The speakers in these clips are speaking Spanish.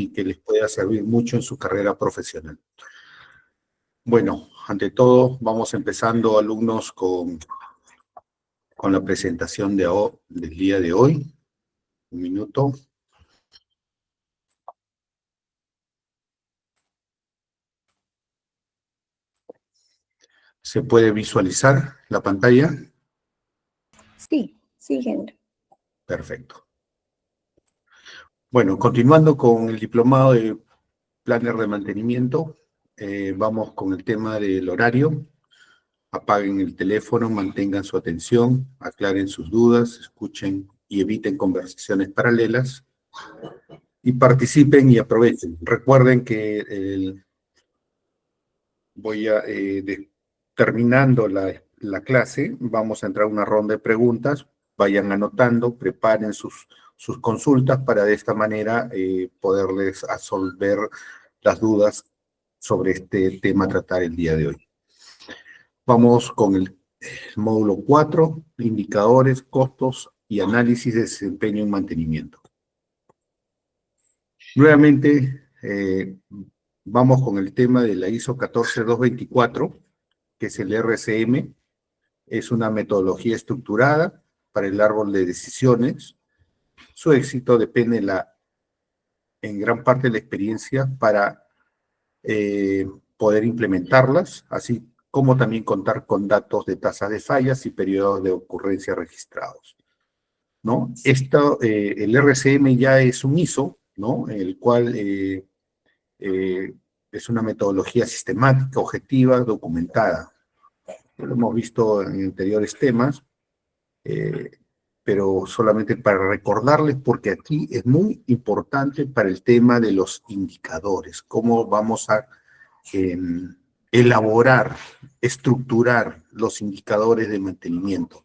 y que les pueda servir mucho en su carrera profesional. Bueno, ante todo, vamos empezando, alumnos, con la presentación del día de hoy. Un minuto. ¿Se puede visualizar la pantalla? Sí, Henry. Perfecto. Bueno, continuando con el diplomado de Planner de Mantenimiento, vamos con el tema del horario. Apaguen el teléfono, mantengan su atención, aclaren sus dudas, escuchen y eviten conversaciones paralelas y participen y aprovechen. Recuerden que terminando la clase, vamos a entrar a una ronda de preguntas. Vayan anotando, preparen sus consultas para de esta manera poderles resolver las dudas sobre este tema a tratar el día de hoy. Vamos con el módulo 4, indicadores, costos y análisis de desempeño en mantenimiento. Nuevamente, vamos con el tema de la ISO 14224, que es el RCM. Es una metodología estructurada para el árbol de decisiones. Su éxito depende en gran parte de la experiencia para poder implementarlas, así como también contar con datos de tasas de fallas y periodos de ocurrencia registrados, ¿no? El RCM ya es un ISO, ¿no? El cual es una metodología sistemática, objetiva, documentada. Lo hemos visto en anteriores temas, pero solamente para recordarles, porque aquí es muy importante para el tema de los indicadores, cómo vamos a elaborar, estructurar los indicadores de mantenimiento.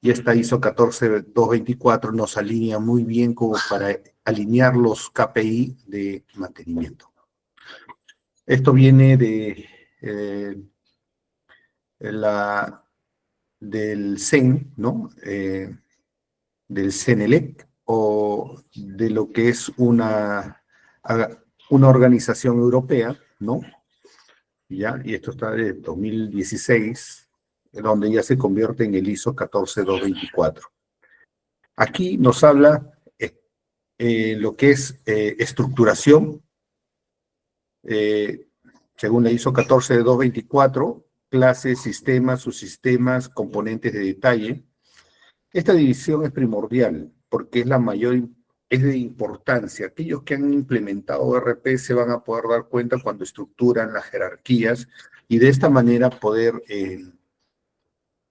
Y esta ISO 14224 nos alinea muy bien como para alinear los KPI de mantenimiento. Esto viene del CEN, ¿no? Del CENELEC, o de lo que es una organización europea, ¿no? ¿Ya? Y esto está de 2016, donde ya se convierte en el ISO 14224. Aquí nos habla lo que es estructuración, según la ISO 14224, clases, sistemas, subsistemas, componentes de detalle. Esta división es primordial porque es de importancia. Aquellos que han implementado ERP se van a poder dar cuenta cuando estructuran las jerarquías y de esta manera poder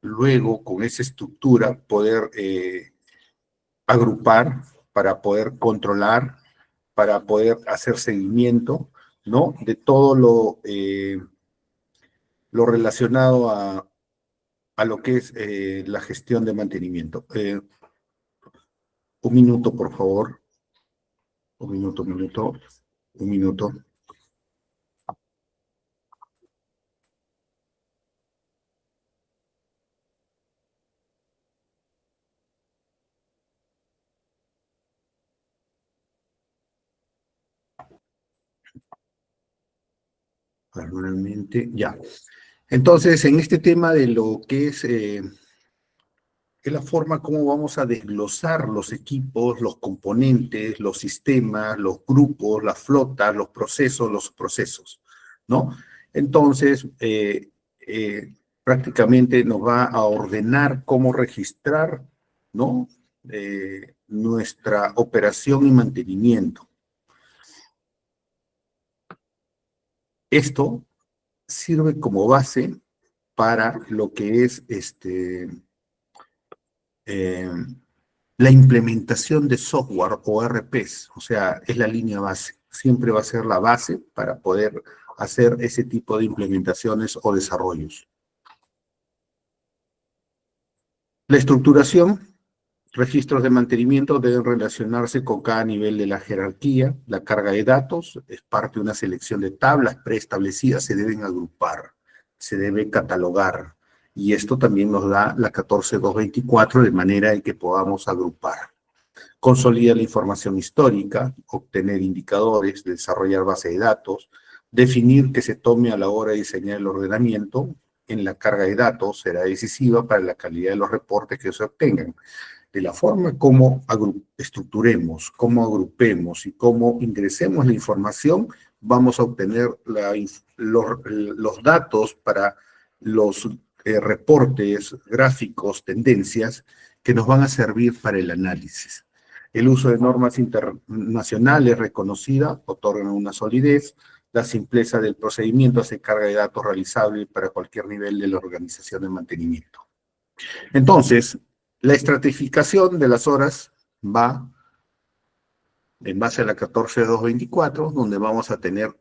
luego, con esa estructura, poder agrupar para poder controlar, para poder hacer seguimiento, ¿no? De todo lo relacionado a lo que es la gestión de mantenimiento. Un minuto, por favor. Un minuto. Normalmente, ya. Entonces, en este tema de lo que es la forma como vamos a desglosar los equipos, los componentes, los sistemas, los grupos, las flotas, los procesos, ¿no? Entonces, prácticamente nos va a ordenar cómo registrar, ¿no? Nuestra operación y mantenimiento. Esto sirve como base para lo que es la implementación de software o ERPs, o sea, es la línea base. Siempre va a ser la base para poder hacer ese tipo de implementaciones o desarrollos. La estructuración, registros de mantenimiento deben relacionarse con cada nivel de la jerarquía. La carga de datos es parte de una selección de tablas preestablecidas, se deben agrupar, se debe catalogar. Y esto también nos da la 14224 de manera en que podamos agrupar. Consolida la información histórica, obtener indicadores, desarrollar base de datos, definir que se tome a la hora de diseñar el ordenamiento en la carga de datos será decisiva para la calidad de los reportes que se obtengan. De la forma como estructuremos, cómo agrupemos y cómo ingresemos la información, vamos a obtener los datos para los reportes, gráficos, tendencias que nos van a servir para el análisis. El uso de normas internacionales reconocidas otorgan una solidez. La simpleza del procedimiento hace carga de datos realizable para cualquier nivel de la organización de mantenimiento. Entonces, la estratificación de las horas va en base a la 14.224, donde vamos a tener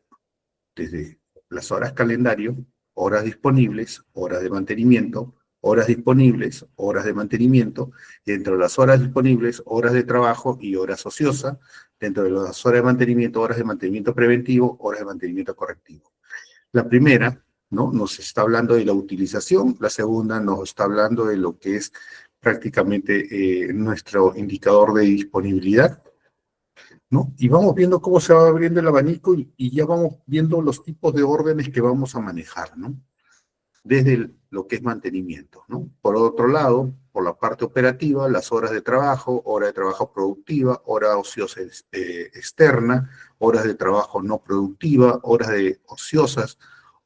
desde las horas calendario, horas disponibles, horas de mantenimiento, horas disponibles, horas de mantenimiento, y dentro de las horas disponibles, horas de trabajo y horas ociosas, dentro de las horas de mantenimiento preventivo, horas de mantenimiento correctivo. La primera, ¿no?, nos está hablando de la utilización, la segunda nos está hablando de lo que es prácticamente nuestro indicador de disponibilidad, ¿no? Y vamos viendo cómo se va abriendo el abanico y ya vamos viendo los tipos de órdenes que vamos a manejar, ¿no? Desde lo que es mantenimiento, ¿no? Por otro lado, por la parte operativa, las horas de trabajo, hora de trabajo productiva, hora ociosa externa, horas de trabajo no productiva, horas de ociosas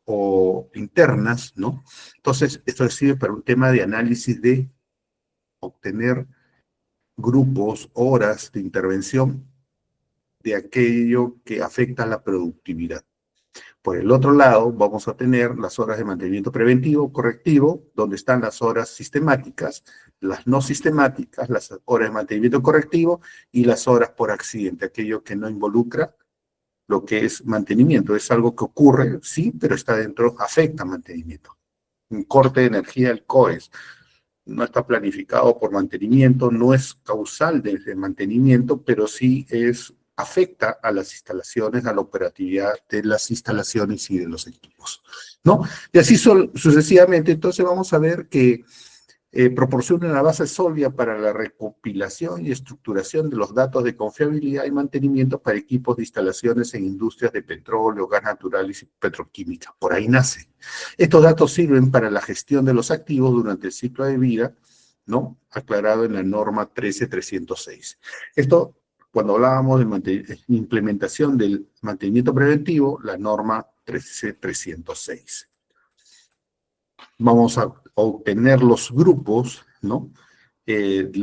o internas, ¿no? Entonces, esto sirve para un tema de análisis de obtener grupos, horas de intervención de aquello que afecta a la productividad. Por el otro lado, vamos a tener las horas de mantenimiento preventivo, correctivo, donde están las horas sistemáticas, las no sistemáticas, las horas de mantenimiento correctivo y las horas por accidente, aquello que no involucra lo que es mantenimiento. Es algo que ocurre, sí, pero está dentro, afecta mantenimiento. Un corte de energía del COES no está planificado por mantenimiento, no es causal del mantenimiento, pero sí afecta a las instalaciones, a la operatividad de las instalaciones y de los equipos, ¿no? Y así sucesivamente. Entonces vamos a ver que proporciona una base sólida para la recopilación y estructuración de los datos de confiabilidad y mantenimiento para equipos de instalaciones en industrias de petróleo, gas natural y petroquímica. Por ahí nace. Estos datos sirven para la gestión de los activos durante el ciclo de vida, ¿no?, aclarado en la norma 13306. Esto, cuando hablábamos de implementación del mantenimiento preventivo, la norma 13306. Vamos a obtener los grupos, ¿no? El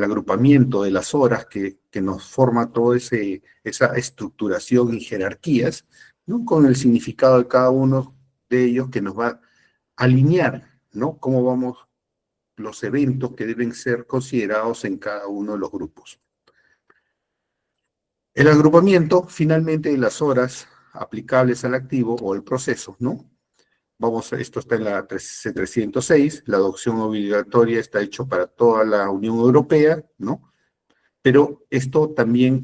agrupamiento de las horas que nos forma toda esa estructuración y jerarquías, ¿no?, con el significado de cada uno de ellos que nos va a alinear, ¿no?, cómo vamos, los eventos que deben ser considerados en cada uno de los grupos. El agrupamiento, finalmente, de las horas aplicables al activo o el proceso, ¿no? Esto está en la 306, la adopción obligatoria está hecho para toda la Unión Europea, ¿no? Pero esto también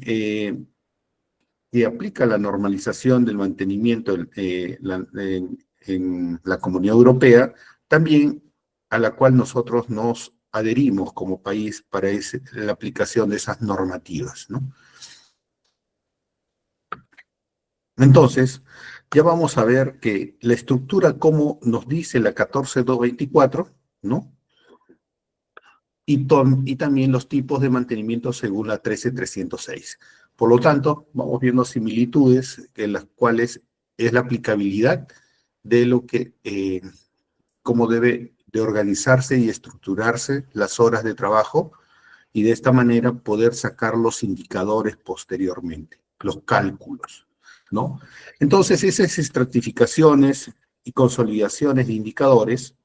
aplica la normalización del mantenimiento en la Comunidad Europea, también a la cual nosotros nos adherimos como país para la aplicación de esas normativas, ¿no? Entonces, ya vamos a ver que la estructura, como nos dice la 14.224, ¿no? Y también los tipos de mantenimiento según la 13.306. Por lo tanto, vamos viendo similitudes en las cuales es la aplicabilidad de lo que, cómo debe de organizarse y estructurarse las horas de trabajo y de esta manera poder sacar los indicadores posteriormente, los cálculos, ¿no? Entonces, esas estratificaciones y consolidaciones de indicadores,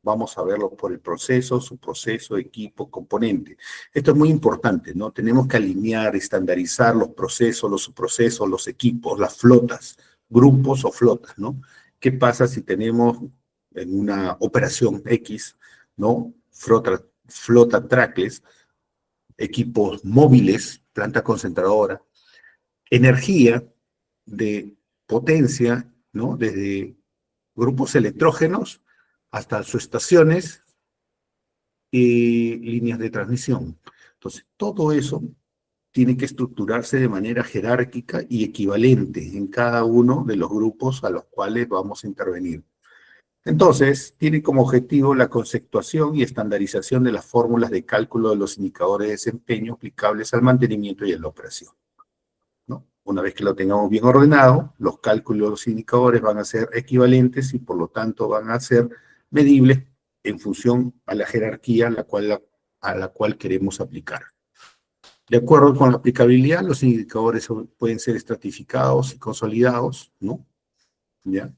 vamos a verlo por el proceso, subproceso, equipo, componente. Esto es muy importante, ¿no? Tenemos que alinear, estandarizar los procesos, los subprocesos, los equipos, las flotas, grupos o flotas, ¿no? ¿Qué pasa si tenemos en una operación X, ¿no?, flota trackless, equipos móviles, planta concentradora, energía de potencia, ¿no?, desde grupos electrógenos hasta subestaciones y líneas de transmisión? Entonces, todo eso tiene que estructurarse de manera jerárquica y equivalente en cada uno de los grupos a los cuales vamos a intervenir. Entonces, tiene como objetivo la conceptuación y estandarización de las fórmulas de cálculo de los indicadores de desempeño aplicables al mantenimiento y a la operación, ¿no? Una vez que lo tengamos bien ordenado, los cálculos de los indicadores van a ser equivalentes y por lo tanto van a ser medibles en función a la jerarquía a la cual queremos aplicar. De acuerdo con la aplicabilidad, los indicadores pueden ser estratificados y consolidados, ¿no? ¿Ya?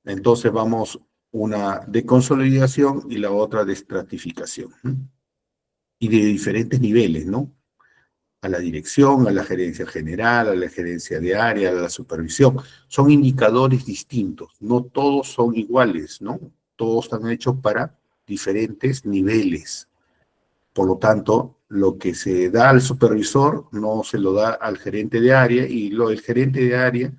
Entonces vamos una de consolidación y la otra de estratificación, ¿no? Y de diferentes niveles, ¿no? A la dirección, a la gerencia general, a la gerencia de área, a la supervisión. Son indicadores distintos, no todos son iguales, ¿no? Todos están hechos para diferentes niveles. Por lo tanto, lo que se da al supervisor no se lo da al gerente de área y lo del gerente de área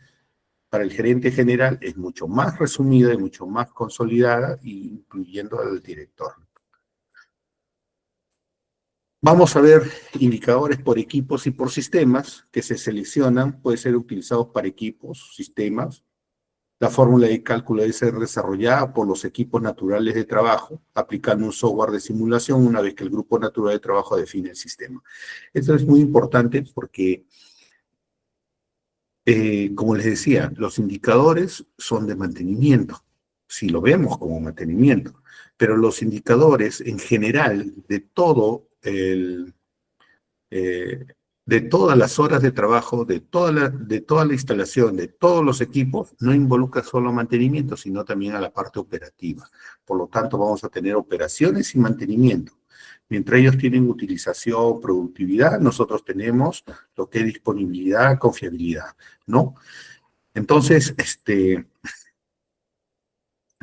para el gerente general es mucho más resumida y mucho más consolidada, incluyendo al director. Vamos a ver indicadores por equipos y por sistemas que se seleccionan, pueden ser utilizados para equipos, sistemas. La fórmula de cálculo debe ser desarrollada por los equipos naturales de trabajo, aplicando un software de simulación una vez que el grupo natural de trabajo define el sistema. Esto es muy importante porque, como les decía, los indicadores son de mantenimiento, si lo vemos como mantenimiento, pero los indicadores en general de todo de todas las horas de trabajo, de toda la instalación, de todos los equipos, no involucra solo mantenimiento, sino también a la parte operativa. Por lo tanto, vamos a tener operaciones y mantenimiento. Mientras ellos tienen utilización, productividad, nosotros tenemos lo que es disponibilidad, confiabilidad, ¿no? Entonces,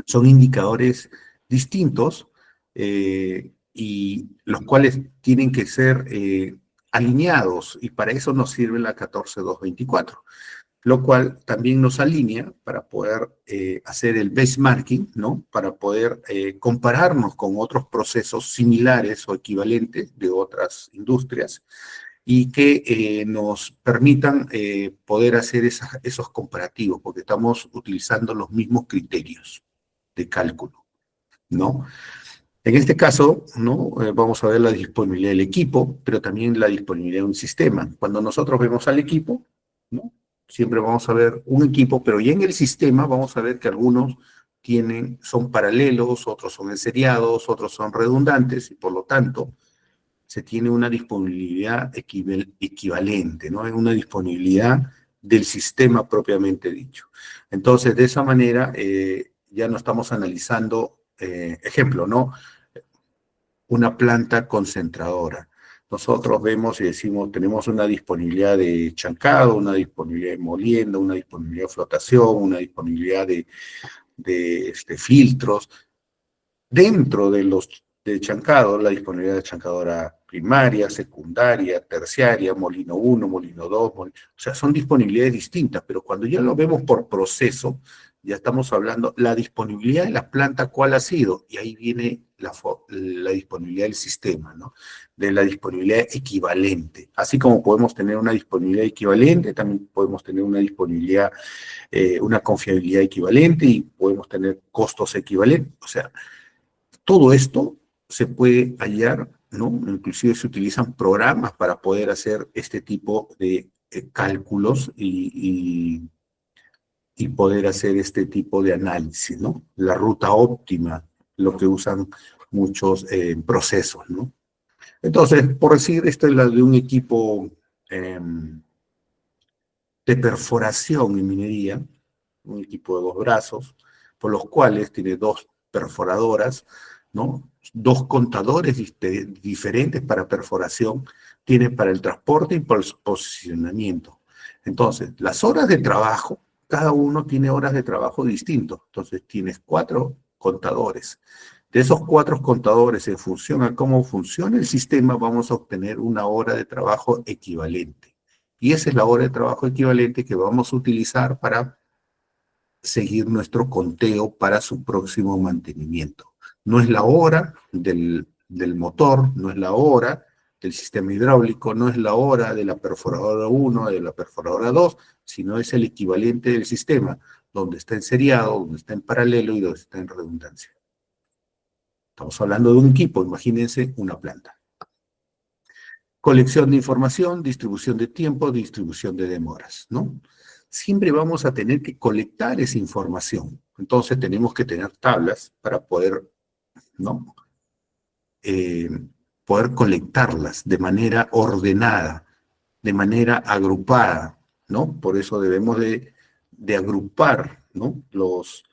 son indicadores distintos y los cuales tienen que ser alineados, y para eso nos sirve la 14224, lo cual también nos alinea para poder hacer el benchmarking, ¿no? Para poder compararnos con otros procesos similares o equivalentes de otras industrias y que nos permitan poder hacer esos comparativos, porque estamos utilizando los mismos criterios de cálculo, ¿no? En este caso, ¿no? Vamos a ver la disponibilidad del equipo, pero también la disponibilidad de un sistema. Cuando nosotros vemos al equipo, ¿no? Siempre vamos a ver un equipo, pero ya en el sistema vamos a ver que algunos son paralelos, otros son seriados, otros son redundantes, y por lo tanto, se tiene una disponibilidad equivalente, ¿no? Es una disponibilidad del sistema propiamente dicho. Entonces, de esa manera, ya no estamos analizando, ejemplo, ¿no? Una planta concentradora. Nosotros vemos y decimos, tenemos una disponibilidad de chancado, una disponibilidad de molienda, una disponibilidad de flotación, una disponibilidad de filtros. Dentro de chancado, la disponibilidad de chancadora primaria, secundaria, terciaria, molino 1, molino 2, o sea, son disponibilidades distintas, pero cuando ya lo vemos por proceso, ya estamos hablando la disponibilidad de la planta, ¿cuál ha sido? Y ahí viene la disponibilidad del sistema, ¿no? De la disponibilidad equivalente. Así como podemos tener una disponibilidad equivalente, también podemos tener una disponibilidad, una confiabilidad equivalente y podemos tener costos equivalentes. O sea, todo esto se puede hallar, ¿no? Inclusive se utilizan programas para poder hacer este tipo de cálculos y poder hacer este tipo de análisis, ¿no? La ruta óptima, lo que usan muchos procesos, ¿no? Entonces, por decir, esta es la de un equipo de perforación en minería, un equipo de 2 brazos, por los cuales tiene 2 perforadoras, ¿no? 2 contadores diferentes para perforación, tiene para el transporte y para el posicionamiento. Entonces, las horas de trabajo, cada uno tiene horas de trabajo distintos. Entonces, tienes 4 contadores. De esos 4 contadores, en función a cómo funciona el sistema, vamos a obtener una hora de trabajo equivalente. Y esa es la hora de trabajo equivalente que vamos a utilizar para seguir nuestro conteo para su próximo mantenimiento. No es la hora del motor, no es la hora del sistema hidráulico, no es la hora de la perforadora 1, de la perforadora 2, sino es el equivalente del sistema, donde está en seriado, donde está en paralelo y donde está en redundancia. Estamos hablando de un equipo, imagínense una planta. Colección de información, distribución de tiempo, distribución de demoras, ¿no? Siempre vamos a tener que colectar esa información. Entonces tenemos que tener tablas para poder, ¿no? Poder colectarlas de manera ordenada, de manera agrupada, ¿no? Por eso debemos de agrupar, ¿no? Los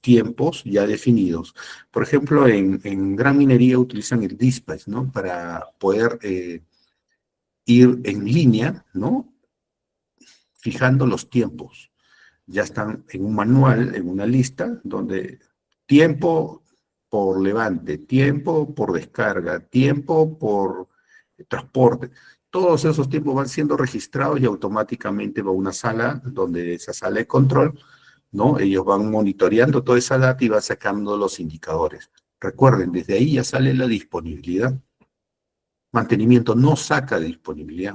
tiempos ya definidos. Por ejemplo, en gran minería utilizan el dispatch, ¿no? Para poder ir en línea, ¿no? Fijando los tiempos. Ya están en un manual, en una lista, donde tiempo por levante, tiempo por descarga, tiempo por transporte. Todos esos tiempos van siendo registrados y automáticamente va a una sala, donde esa sala de control, ¿no? Ellos van monitoreando toda esa data y van sacando los indicadores. Recuerden, desde ahí ya sale la disponibilidad. Mantenimiento no saca disponibilidad.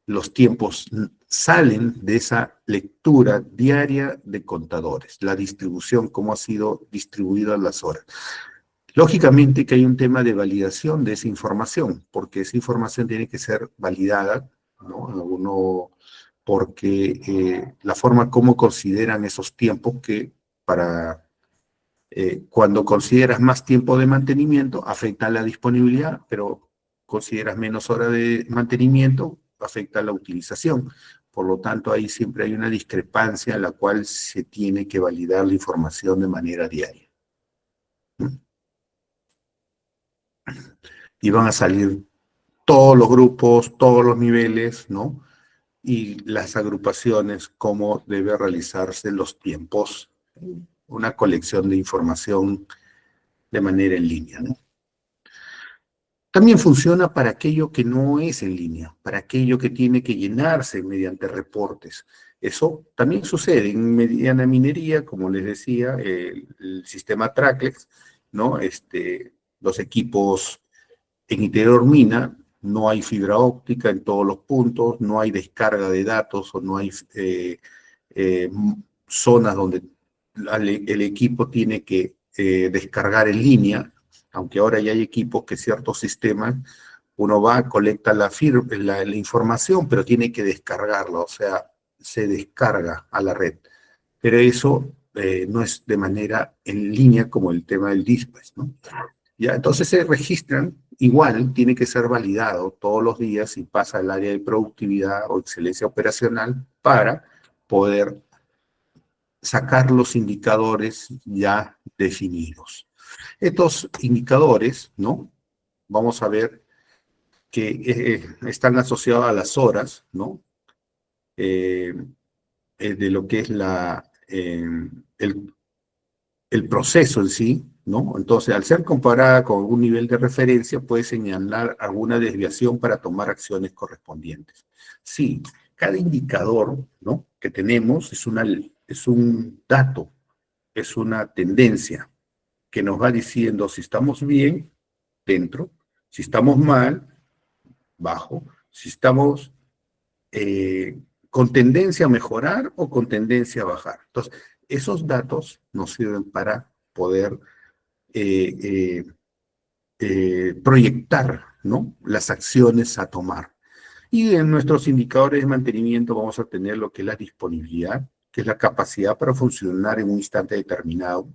Los tiempos salen de esa lectura diaria de contadores, la distribución, cómo ha sido distribuidas las horas. Lógicamente que hay un tema de validación de esa información, porque esa información tiene que ser validada, ¿no? Porque la forma como consideran esos tiempos, que para cuando consideras más tiempo de mantenimiento, afecta la disponibilidad, pero consideras menos horas de mantenimiento, afecta la utilización. Por lo tanto, ahí siempre hay una discrepancia en la cual se tiene que validar la información de manera diaria. Y van a salir todos los grupos, todos los niveles, ¿no? Y las agrupaciones, cómo debe realizarse los tiempos, una colección de información de manera en línea, ¿no? También funciona para aquello que no es en línea, para aquello que tiene que llenarse mediante reportes. Eso también sucede en mediana minería, como les decía, el sistema Traclex, ¿no? Los equipos en interior mina, no hay fibra óptica en todos los puntos, no hay descarga de datos o no hay zonas donde el equipo tiene que descargar en línea, aunque ahora ya hay equipos que ciertos sistemas, uno va, colecta la información, pero tiene que descargarla, o sea, se descarga a la red. Pero eso no es de manera en línea como el tema del dispatch, ¿no? Ya, entonces se registran, igual tiene que ser validado todos los días y pasa al área de productividad o excelencia operacional para poder sacar los indicadores ya definidos. Estos indicadores, ¿no? Vamos a ver que están asociados a las horas, ¿no? De lo que es el proceso en sí, ¿no? Entonces, al ser comparada con algún nivel de referencia, puede señalar alguna desviación para tomar acciones correspondientes. Sí, cada indicador, ¿no?, que tenemos es un dato, es una tendencia que nos va diciendo si estamos bien, dentro, si estamos mal, bajo, si estamos con tendencia a mejorar o con tendencia a bajar. Entonces, esos datos nos sirven para poder proyectar, ¿no?, las acciones a tomar. Y en nuestros indicadores de mantenimiento vamos a tener lo que es la disponibilidad, que es la capacidad para funcionar en un instante determinado.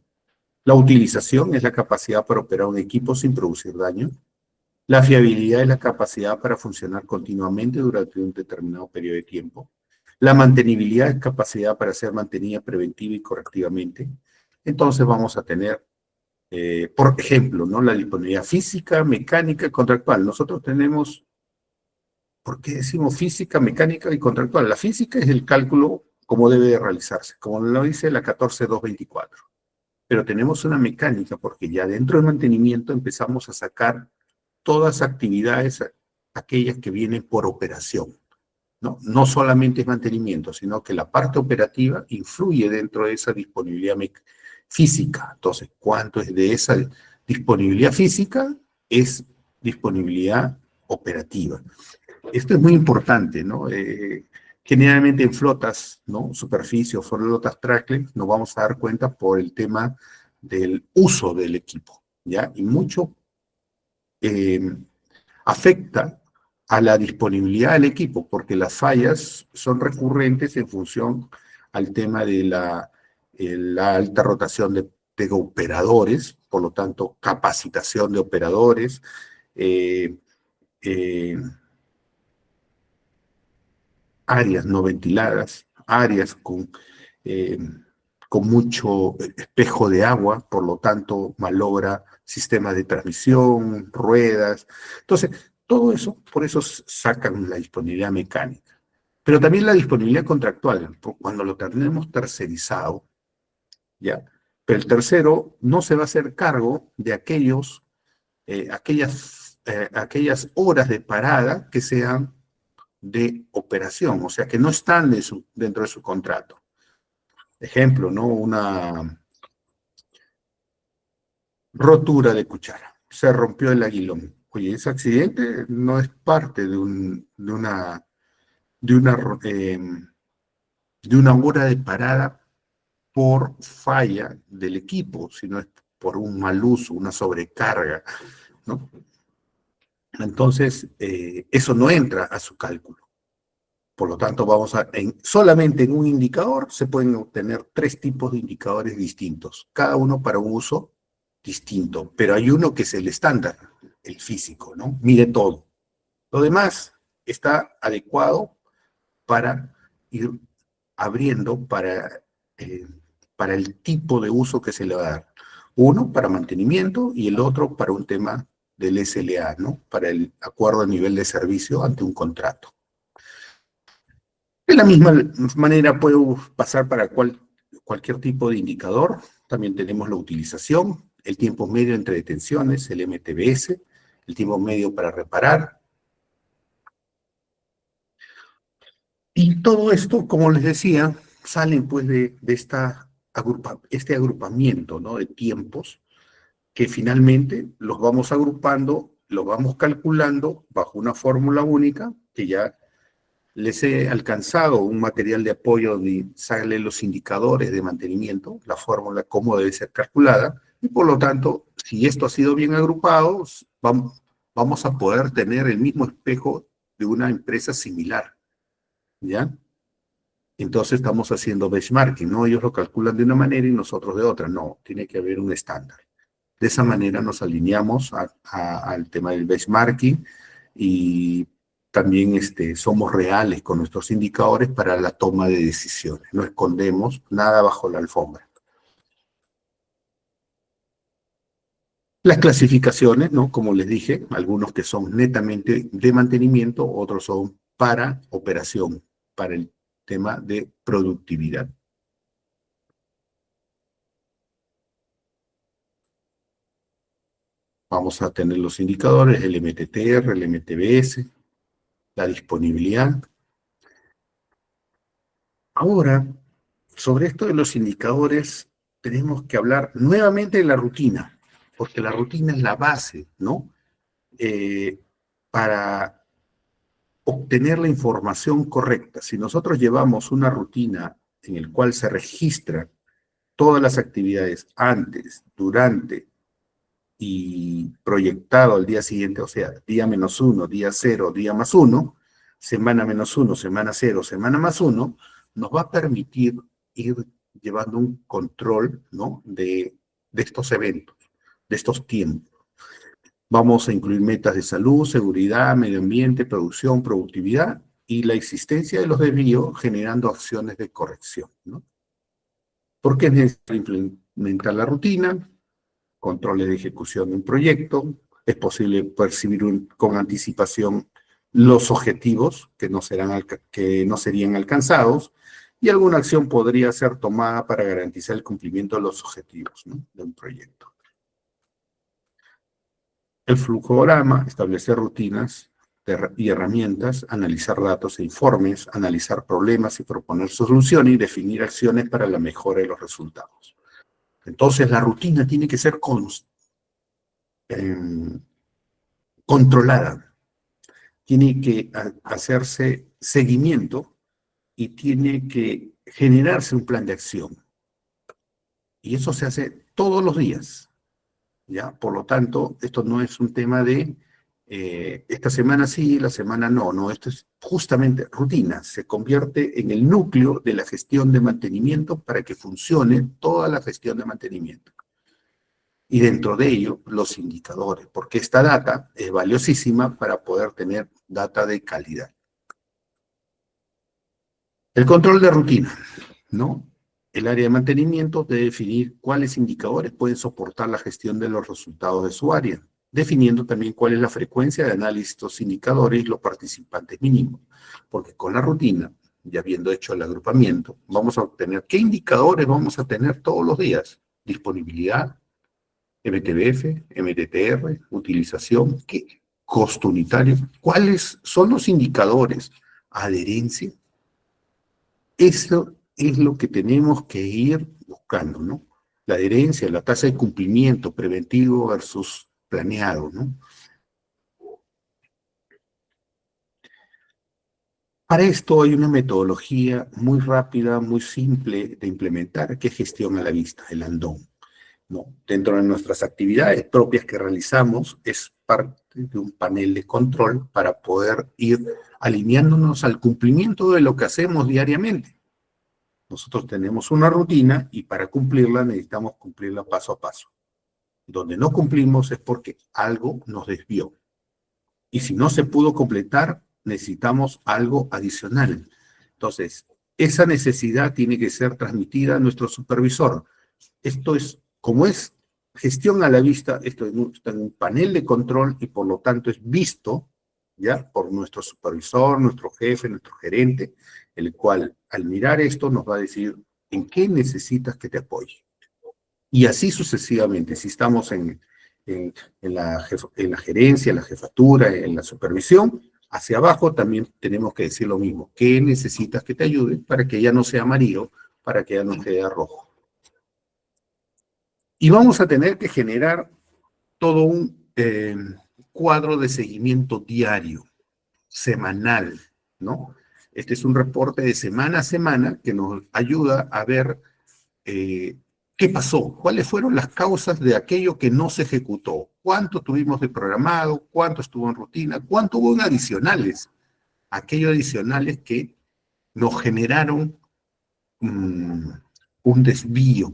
La utilización es la capacidad para operar un equipo sin producir daño. La fiabilidad es la capacidad para funcionar continuamente durante un determinado periodo de tiempo. La mantenibilidad es capacidad para ser mantenida preventiva y correctivamente. Entonces vamos a tener, por ejemplo, ¿no?, la disponibilidad física, mecánica y contractual. Nosotros tenemos, ¿por qué decimos física, mecánica y contractual? La física es el cálculo como debe de realizarse, como lo dice la 14224. Pero tenemos una mecánica porque ya dentro del mantenimiento empezamos a sacar todas actividades, aquellas que vienen por operación, ¿no? No solamente es mantenimiento, sino que la parte operativa influye dentro de esa disponibilidad física. Entonces, ¿cuánto es de esa disponibilidad física? Es disponibilidad operativa. Esto es muy importante, ¿no? Generalmente en flotas, ¿no? Superficie o flotas trackless nos vamos a dar cuenta por el tema del uso del equipo, ¿ya? Y mucho afecta a la disponibilidad del equipo, porque las fallas son recurrentes en función al tema de la alta rotación de operadores, por lo tanto, capacitación de operadores, eh, eh, áreas no ventiladas, áreas eh, con mucho espejo de agua, por lo tanto malogra sistemas de transmisión, ruedas. Entonces, todo eso, por eso sacan la disponibilidad mecánica. Pero también la disponibilidad contractual, cuando lo tenemos tercerizado, ¿ya? Pero el tercero no se va a hacer cargo de aquellas horas de parada que sean de operación, o sea, que no están dentro de su contrato. Ejemplo, ¿no? Una rotura de cuchara. Se rompió el aguilón. Oye, ese accidente no es parte de una hora de parada por falla del equipo, sino es por un mal uso, una sobrecarga, ¿no? Entonces, eso no entra a su cálculo. Por lo tanto, solamente en un indicador se pueden obtener 3 tipos de indicadores distintos, cada uno para un uso distinto, pero hay uno que es el estándar, el físico, ¿no? Mide todo. Lo demás está adecuado para ir abriendo para el tipo de uso que se le va a dar. Uno para mantenimiento y el otro para un tema del SLA, ¿no? Para el acuerdo a nivel de servicio ante un contrato. De la misma manera puedo pasar para cualquier tipo de indicador. También tenemos la utilización, el tiempo medio entre detenciones, el MTBS, el tiempo medio para reparar. Y todo esto, como les decía, salen pues de este agrupamiento, ¿no? De tiempos que finalmente los vamos agrupando, los vamos calculando bajo una fórmula única que ya les he alcanzado un material de apoyo donde salen los indicadores de mantenimiento, la fórmula, cómo debe ser calculada, y por lo tanto, si esto ha sido bien agrupado, vamos a poder tener el mismo espejo de una empresa similar, ¿ya? Entonces estamos haciendo benchmarking, ¿no? Ellos lo calculan de una manera y nosotros de otra, no, tiene que haber un estándar. De esa manera nos alineamos al tema del benchmarking y también somos reales con nuestros indicadores para la toma de decisiones. No escondemos nada bajo la alfombra. Las clasificaciones, ¿no? Como les dije, algunos que son netamente de mantenimiento, otros son para operación, para el tema de productividad. Vamos a tener los indicadores, el MTTR, el MTBS, la disponibilidad. Ahora, sobre esto de los indicadores, tenemos que hablar nuevamente de la rutina, porque la rutina es la base, ¿no? Para obtener la información correcta. Si nosotros llevamos una rutina en la cual se registran todas las actividades antes, durante y proyectado al día siguiente, o sea, día -1, día 0, día +1, semana -1, semana 0, semana +1, nos va a permitir ir llevando un control, ¿no? de estos eventos, de estos tiempos. Vamos a incluir metas de salud, seguridad, medio ambiente, producción, productividad y la existencia de los desvíos generando acciones de corrección, ¿no? ¿Por qué es necesario implementar la rutina? Controles de ejecución de un proyecto, es posible percibir con anticipación los objetivos que no serían alcanzados y alguna acción podría ser tomada para garantizar el cumplimiento de los objetivos, ¿no? De un proyecto. El flujograma, establecer rutinas y herramientas, analizar datos e informes, analizar problemas y proponer soluciones y definir acciones para la mejora de los resultados. Entonces la rutina tiene que ser controlada. tiene que hacerse seguimiento y tiene que generarse un plan de acción. Y eso se hace todos los días, ¿ya? Por lo tanto, esto no es un tema de esta semana sí, la semana no, no, esto es justamente rutina, se convierte en el núcleo de la gestión de mantenimiento para que funcione toda la gestión de mantenimiento. Y dentro de ello, los indicadores, porque esta data es valiosísima para poder tener data de calidad. El control de rutina, ¿no? El área de mantenimiento debe definir cuáles indicadores pueden soportar la gestión de los resultados de su área, definiendo también cuál es la frecuencia de análisis de estos indicadores y los participantes mínimos. Porque con la rutina, ya habiendo hecho el agrupamiento, vamos a obtener qué indicadores vamos a tener todos los días. Disponibilidad, MTBF, MTTR, utilización, ¿qué? Costo unitario. ¿Cuáles son los indicadores? Adherencia. Eso es lo que tenemos que ir buscando, ¿no? La adherencia, la tasa de cumplimiento preventivo versus planeado, ¿no? Para esto hay una metodología muy rápida, muy simple de implementar, que es gestión a la vista, el andón, ¿no? Dentro de nuestras actividades propias que realizamos, es parte de un panel de control para poder ir alineándonos al cumplimiento de lo que hacemos diariamente. Nosotros tenemos una rutina y para cumplirla necesitamos cumplirla paso a paso. Donde no cumplimos es porque algo nos desvió. Y si no se pudo completar, necesitamos algo adicional. Entonces, esa necesidad tiene que ser transmitida a nuestro supervisor. Esto es, como es gestión a la vista, esto está en un panel de control y por lo tanto es visto, ¿ya? Por nuestro supervisor, nuestro jefe, nuestro gerente, el cual al mirar esto nos va a decir en qué necesitas que te apoye. Y así sucesivamente, si estamos en la gerencia, en la jefatura, en la supervisión, hacia abajo también tenemos que decir lo mismo. ¿Qué necesitas que te ayude para que ya no sea amarillo, para que ya no sea rojo? Y vamos a tener que generar todo un cuadro de seguimiento diario, semanal, ¿no? Este es un reporte de semana a semana que nos ayuda a ver qué pasó, cuáles fueron las causas de aquello que no se ejecutó, cuánto tuvimos de programado, cuánto estuvo en rutina, cuánto hubo en adicionales, aquellos adicionales que nos generaron un desvío.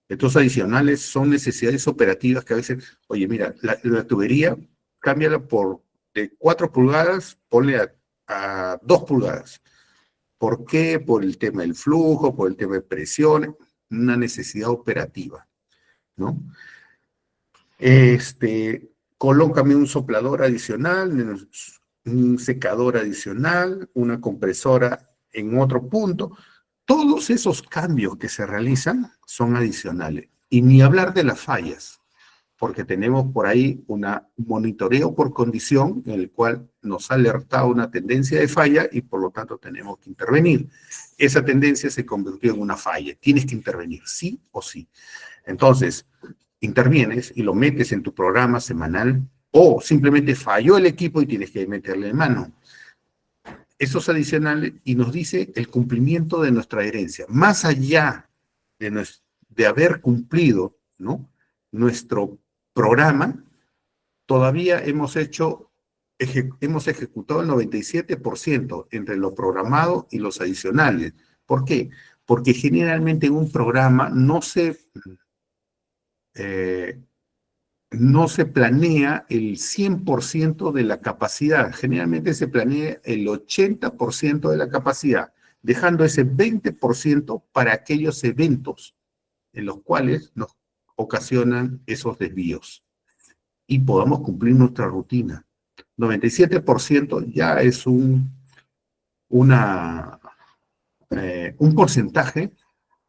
Estos adicionales son necesidades operativas que a veces, oye, mira, la tubería, cámbiala de 4 pulgadas, ponle a 2 pulgadas. ¿Por qué? Por el tema del flujo, por el tema de presión, una necesidad operativa, ¿no? Colócame un soplador adicional, un secador adicional, una compresora en otro punto. Todos esos cambios que se realizan son adicionales. Y ni hablar de las fallas, porque tenemos por ahí un monitoreo por condición en el cual nos alerta una tendencia de falla y por lo tanto tenemos que intervenir. Esa tendencia se convirtió en una falla. Tienes que intervenir, sí o sí. Entonces, intervienes y lo metes en tu programa semanal o simplemente falló el equipo y tienes que meterle mano. Esos adicionales y nos dice el cumplimiento de nuestra herencia. Más allá de haber cumplido, ¿no?, nuestro programa, todavía hemos ejecutado el 97% entre lo programado y los adicionales. ¿Por qué? Porque generalmente en un programa no se planea el 100% de la capacidad. Generalmente se planea el 80% de la capacidad, dejando ese 20% para aquellos eventos en los cuales nos ocasionan esos desvíos y podamos cumplir nuestra rutina. 97% ya es un porcentaje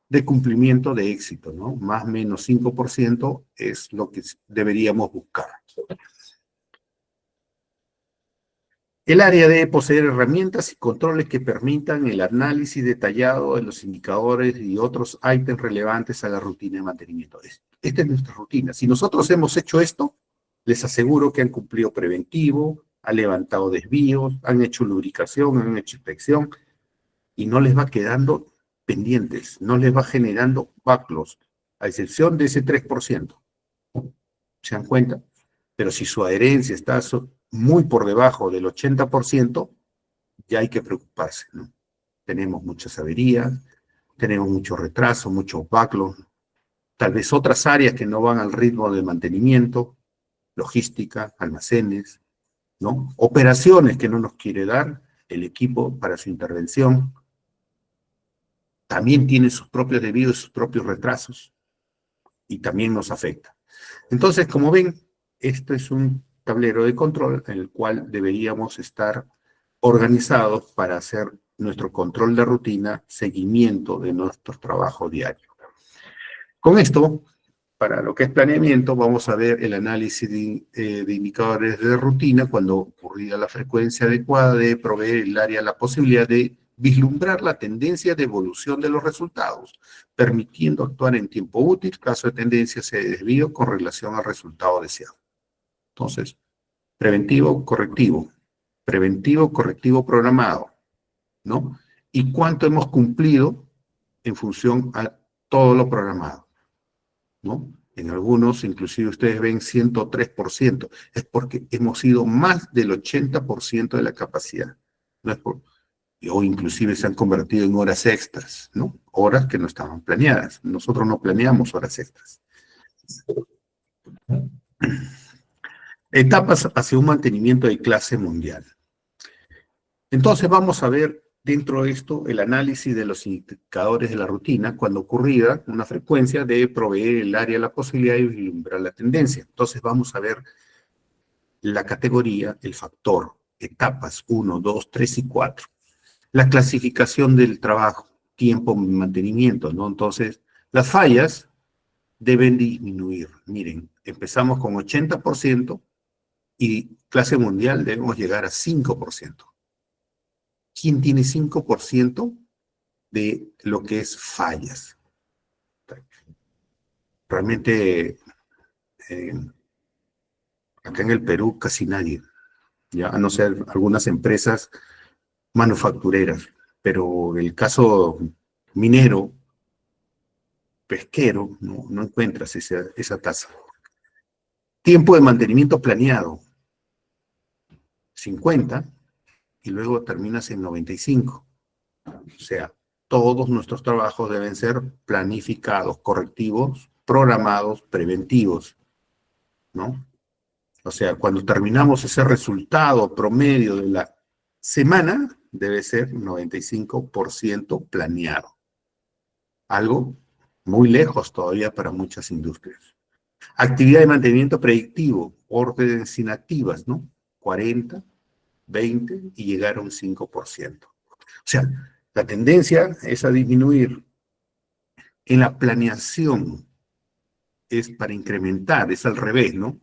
de cumplimiento de éxito, ¿no? Más o menos 5% es lo que deberíamos buscar. El área debe poseer herramientas y controles que permitan el análisis detallado de los indicadores y otros ítems relevantes a la rutina de mantenimiento. Esta es nuestra rutina. Si nosotros hemos hecho esto, les aseguro que han cumplido preventivo, han levantado desvíos, han hecho lubricación, han hecho inspección, y no les va quedando pendientes, no les va generando backlogs, a excepción de ese 3%. ¿Se dan cuenta? Pero si su adherencia está muy por debajo del 80%, ya hay que preocuparse, ¿no? Tenemos muchas averías, tenemos mucho retraso, muchos backlogs, tal vez otras áreas que no van al ritmo de mantenimiento, logística, almacenes, ¿no? Operaciones que no nos quiere dar el equipo para su intervención. También tiene sus propios desvíos, sus propios retrasos, y también nos afecta. Entonces, como ven, esto es un tablero de control en el cual deberíamos estar organizados para hacer nuestro control de rutina, seguimiento de nuestro trabajo diario. Con esto, para lo que es planeamiento, vamos a ver el análisis de indicadores de rutina cuando ocurrida la frecuencia adecuada de proveer el área la posibilidad de vislumbrar la tendencia de evolución de los resultados, permitiendo actuar en tiempo útil caso de tendencia sea de desvío con relación al resultado deseado. Entonces, preventivo, correctivo programado, ¿no? Y cuánto hemos cumplido en función a todo lo programado, ¿no? En algunos, inclusive ustedes ven 103%, es porque hemos ido más del 80% de la capacidad, no es o inclusive se han convertido en horas extras, ¿no? Horas que no estaban planeadas. Nosotros no planeamos horas extras. Etapas hacia un mantenimiento de clase mundial. Entonces vamos a ver dentro de esto el análisis de los indicadores de la rutina cuando ocurrida una frecuencia de proveer el área la posibilidad de vislumbrar la tendencia. Entonces vamos a ver la categoría, el factor, etapas 1, 2, 3 y 4. La clasificación del trabajo, tiempo, mantenimiento, ¿no? Entonces, las fallas deben disminuir. Miren, empezamos con 80% y clase mundial debemos llegar a 5%. ¿Quién tiene 5% de lo que es fallas? Realmente, acá en el Perú casi nadie, ya a no ser algunas empresas manufactureras, pero el caso minero, pesquero, no encuentras esa tasa. Tiempo de mantenimiento planeado, 50, y luego terminas en 95. O sea, todos nuestros trabajos deben ser planificados, correctivos, programados, preventivos, ¿no? O sea, cuando terminamos ese resultado promedio de la semana, debe ser 95% planeado. Algo muy lejos todavía para muchas industrias. Actividad de mantenimiento predictivo, órdenes inactivas, ¿no? 40, 20 y llegar a un 5%. O sea, la tendencia es a disminuir. En la planeación es para incrementar, es al revés, ¿no?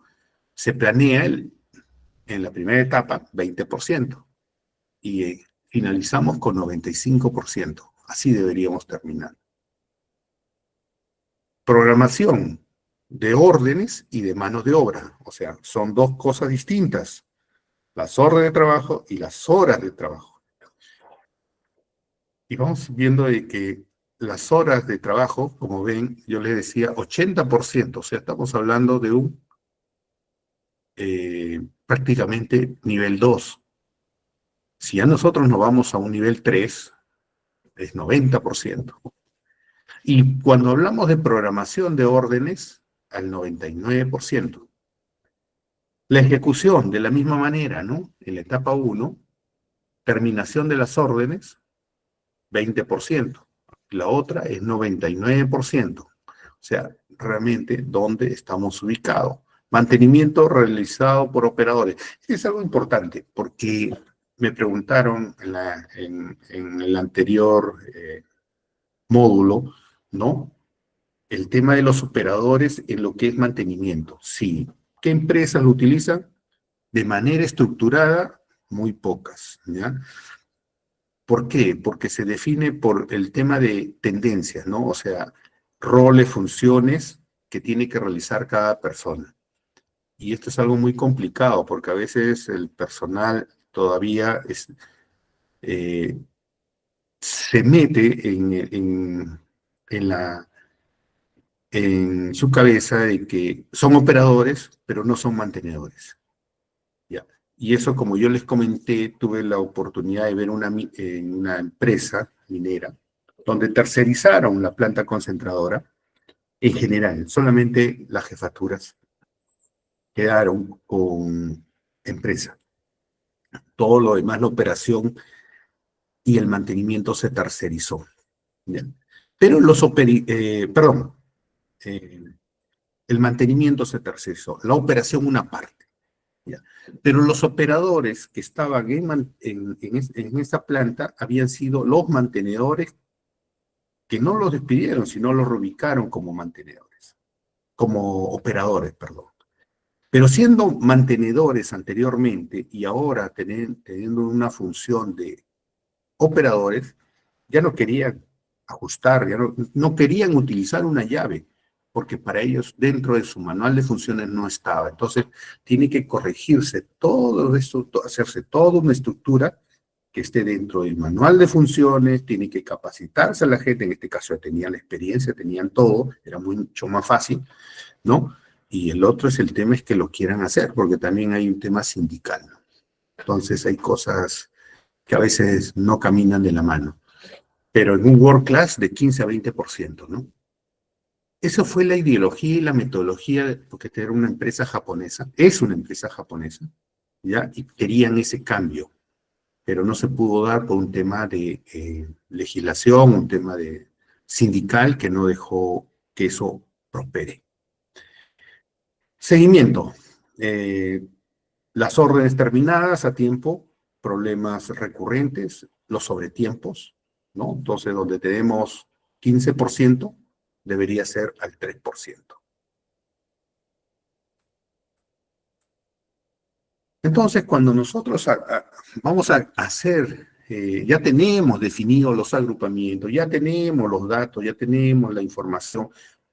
Se planea en la primera etapa 20% y finalizamos con 95%. Así deberíamos terminar. Programación de órdenes y de manos de obra. O sea, son dos cosas distintas. Las órdenes de trabajo y las horas de trabajo. Y vamos viendo de que las horas de trabajo, como ven, yo les decía 80%, o sea, estamos hablando de un prácticamente nivel 2. Si ya nosotros nos vamos a un nivel 3, es 90%. Y cuando hablamos de programación de órdenes, al 99%. La ejecución, de la misma manera, ¿no? En la etapa 1, terminación de las órdenes, 20%. La otra es 99%. O sea, realmente, ¿dónde estamos ubicados? Mantenimiento realizado por operadores. Es algo importante, porque me preguntaron en el anterior módulo, ¿no? El tema de los operadores en lo que es mantenimiento. Sí. ¿Qué empresas lo utilizan? De manera estructurada, muy pocas, ¿ya? ¿Por qué? Porque se define por el tema de tendencias, ¿no? O sea, roles, funciones que tiene que realizar cada persona. y esto es algo muy complicado, porque a veces el personal todavía se mete en su cabeza de que son operadores, pero no son mantenedores. ¿Ya? Y eso, como yo les comenté, tuve la oportunidad de ver en una empresa minera, donde tercerizaron la planta concentradora, en general, solamente las jefaturas quedaron con empresa. Todo lo demás, la operación y el mantenimiento se tercerizó. ¿Ya? Pero el mantenimiento se tercerizó, la operación una parte. ¿Ya? Pero los operadores que estaban en esa planta habían sido los mantenedores que no los despidieron, sino los reubicaron como mantenedores, como operadores, perdón. Pero siendo mantenedores anteriormente y ahora teniendo una función de operadores, ya no querían ajustar, ya no querían utilizar una llave, porque para ellos dentro de su manual de funciones no estaba. Entonces, tiene que corregirse todo esto, hacerse toda una estructura que esté dentro del manual de funciones, tiene que capacitarse a la gente, en este caso ya tenían la experiencia, tenían todo, era mucho más fácil, ¿no? Y el otro es el tema es que lo quieran hacer, porque también hay un tema sindical, ¿no? Entonces hay cosas que a veces no caminan de la mano, pero en un world class de 15 a 20%, ¿no? Eso fue la ideología y la metodología, porque era una empresa japonesa, es una empresa japonesa, ¿ya? Y querían ese cambio, pero no se pudo dar por un tema de legislación, un tema de sindical que no dejó que eso prospere. Seguimiento. Las órdenes terminadas a tiempo, problemas recurrentes, los sobretiempos, ¿no? Entonces, donde tenemos 15%, debería ser al 3%. Entonces, cuando nosotros vamos a hacer, ya tenemos definidos los agrupamientos, ya tenemos los datos, ya tenemos la información,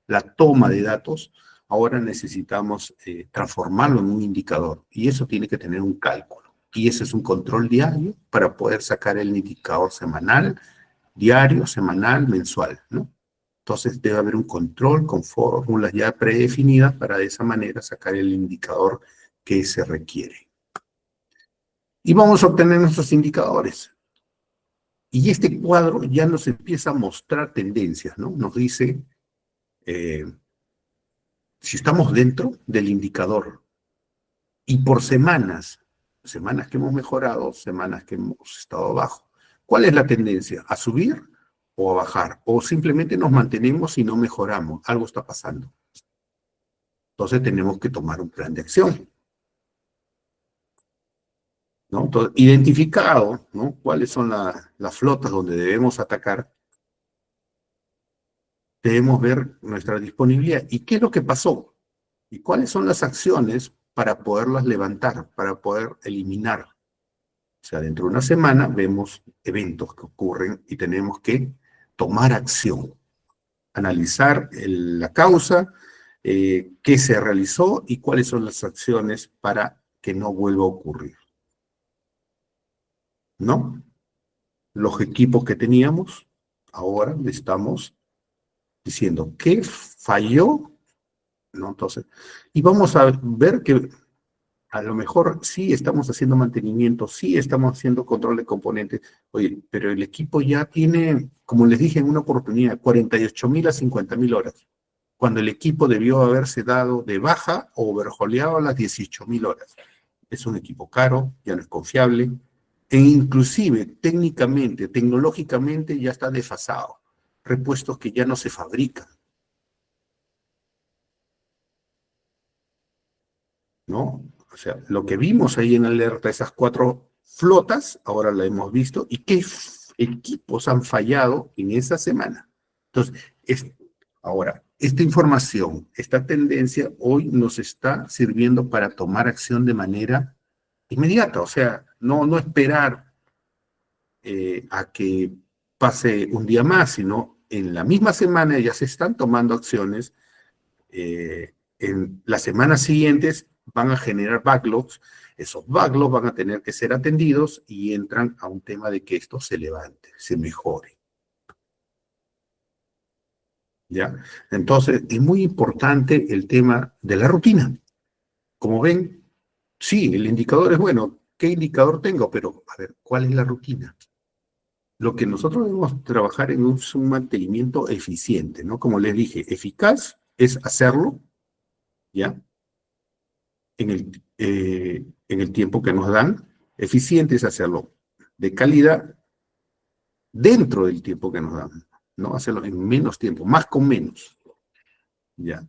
la toma de datos, ahora necesitamos transformarlo en un indicador, y eso tiene que tener un cálculo, y ese es un control diario para poder sacar el indicador semanal, diario, semanal, mensual, ¿no? Entonces debe haber un control con fórmulas ya predefinidas para de esa manera sacar el indicador que se requiere. Y vamos a obtener nuestros indicadores. Y este cuadro ya nos empieza a mostrar tendencias, ¿no? Nos dice si estamos dentro del indicador. Y por semanas, semanas que hemos mejorado, semanas que hemos estado abajo. ¿Cuál es la tendencia? ¿A subir o a bajar? ¿O simplemente nos mantenemos y no mejoramos? Algo está pasando. Entonces tenemos que tomar un plan de acción, ¿no? Entonces, identificado, ¿no? Cuáles son las flotas donde debemos atacar, debemos ver nuestra disponibilidad. ¿Y qué es lo que pasó? ¿Y cuáles son las acciones para poderlas levantar, para poder eliminar? O sea, dentro de una semana vemos eventos que ocurren y tenemos que tomar acción, analizar la causa, qué se realizó y cuáles son las acciones para que no vuelva a ocurrir, ¿no? Los equipos que teníamos, ahora le estamos diciendo qué falló, ¿no? Entonces, y vamos a ver que a lo mejor sí estamos haciendo mantenimiento, sí estamos haciendo control de componentes, oye, pero el equipo ya tiene, como les dije en una oportunidad, 48.000 a 50.000 horas, cuando el equipo debió haberse dado de baja o overjoleado a las 18.000 horas. Es un equipo caro, ya no es confiable, e inclusive técnicamente, tecnológicamente ya está desfasado. Repuestos que ya no se fabrican, ¿no? O sea, lo que vimos ahí en alerta, esas 4 flotas, ahora la hemos visto, y qué equipos han fallado en esa semana. Entonces, ahora, esta información, esta tendencia, hoy nos está sirviendo para tomar acción de manera inmediata, o sea, no esperar a que pase un día más, sino en la misma semana ya se están tomando acciones, en las semanas siguientes van a generar backlogs, esos backlogs van a tener que ser atendidos y entran a un tema de que esto se levante, se mejore. ¿Ya? Entonces, es muy importante el tema de la rutina. Como ven, sí, el indicador es bueno. ¿Qué indicador tengo? Pero, a ver, ¿cuál es la rutina? Lo que nosotros debemos trabajar es un mantenimiento eficiente, ¿no? Como les dije, eficaz es hacerlo, ¿ya? En el tiempo que nos dan. Eficiente es hacerlo de calidad dentro del tiempo que nos dan, ¿no? Hacerlo en menos tiempo, más con menos, ¿ya?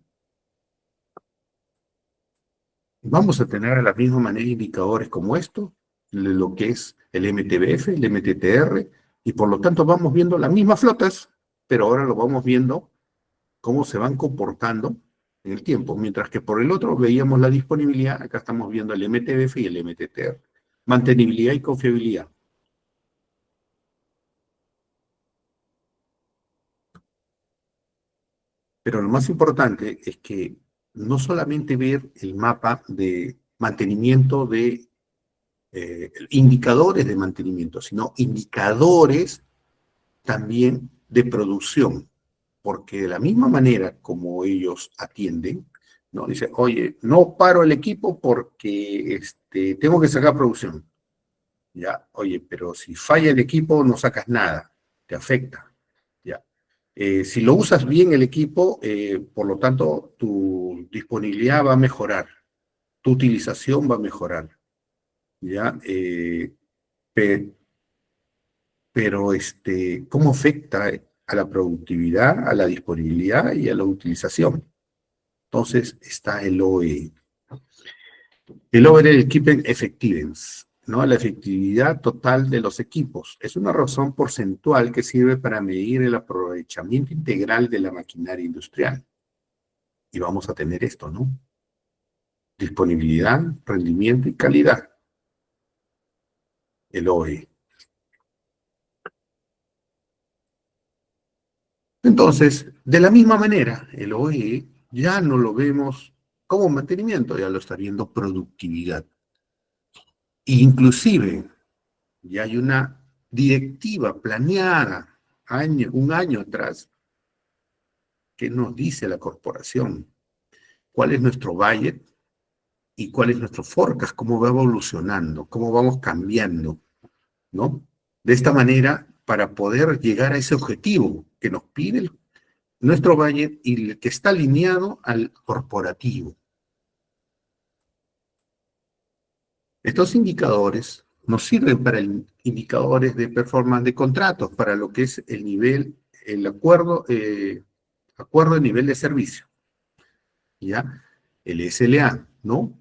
Vamos a tener de la misma manera indicadores como esto, lo que es el MTBF, el MTTR, y por lo tanto vamos viendo las mismas flotas, pero ahora lo vamos viendo cómo se van comportando en el tiempo, mientras que por el otro veíamos la disponibilidad, acá estamos viendo el MTBF y el MTTR. Mantenibilidad y confiabilidad. Pero lo más importante es que no solamente ver el mapa de mantenimiento de indicadores de mantenimiento, sino indicadores también de producción, porque de la misma manera como ellos atienden, ¿no? Dice, oye, no paro el equipo porque tengo que sacar producción. Ya, oye, pero si falla el equipo no sacas nada, te afecta. Ya. Si lo usas bien el equipo, por lo tanto, tu disponibilidad va a mejorar, tu utilización va a mejorar. ¿Ya? Pe- pero, ¿cómo afecta a la productividad, a la disponibilidad y a la utilización? Entonces, está el OE. El Overall Keeping Effectiveness, ¿no? La efectividad total de los equipos. Es una razón porcentual que sirve para medir el aprovechamiento integral de la maquinaria industrial. Y vamos a tener esto, ¿no? Disponibilidad, rendimiento y calidad. El OE. Entonces, de la misma manera, el OE ya no lo vemos como mantenimiento, ya lo está viendo productividad. Inclusive, ya hay una directiva planeada un año atrás que nos dice la corporación cuál es nuestro budget y cuál es nuestro forecast, cómo va evolucionando, cómo vamos cambiando, ¿no? De esta manera, para poder llegar a ese objetivo que nos pide nuestro budget y que está alineado al corporativo. Estos indicadores nos sirven para indicadores de performance de contratos, para lo que es el nivel, el acuerdo de nivel de servicio, ¿ya? El SLA, ¿no?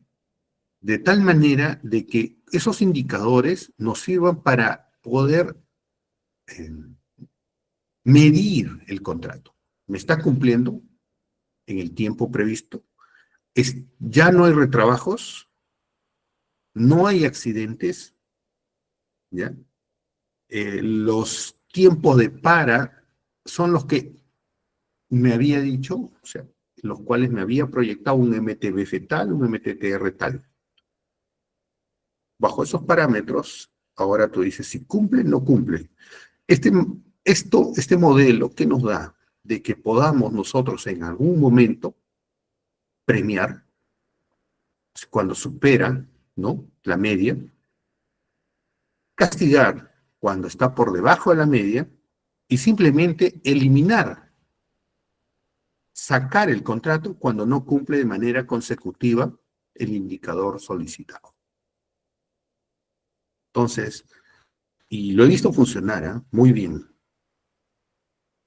De tal manera de que esos indicadores nos sirvan para poder eh, medir el contrato. ¿Me está cumpliendo en el tiempo previsto? Ya no hay retrabajos, no hay accidentes, ¿ya? Los tiempos de para son los que me había dicho, o sea, los cuales me había proyectado un MTBF tal, un MTTR tal. Bajo esos parámetros, ahora tú dices si cumple o no cumple. Este modelo que nos da de que podamos nosotros en algún momento premiar cuando supera, ¿no?, la media, castigar cuando está por debajo de la media y simplemente eliminar, sacar el contrato cuando no cumple de manera consecutiva el indicador solicitado. Entonces, y lo he visto funcionar, ¿eh?, muy bien.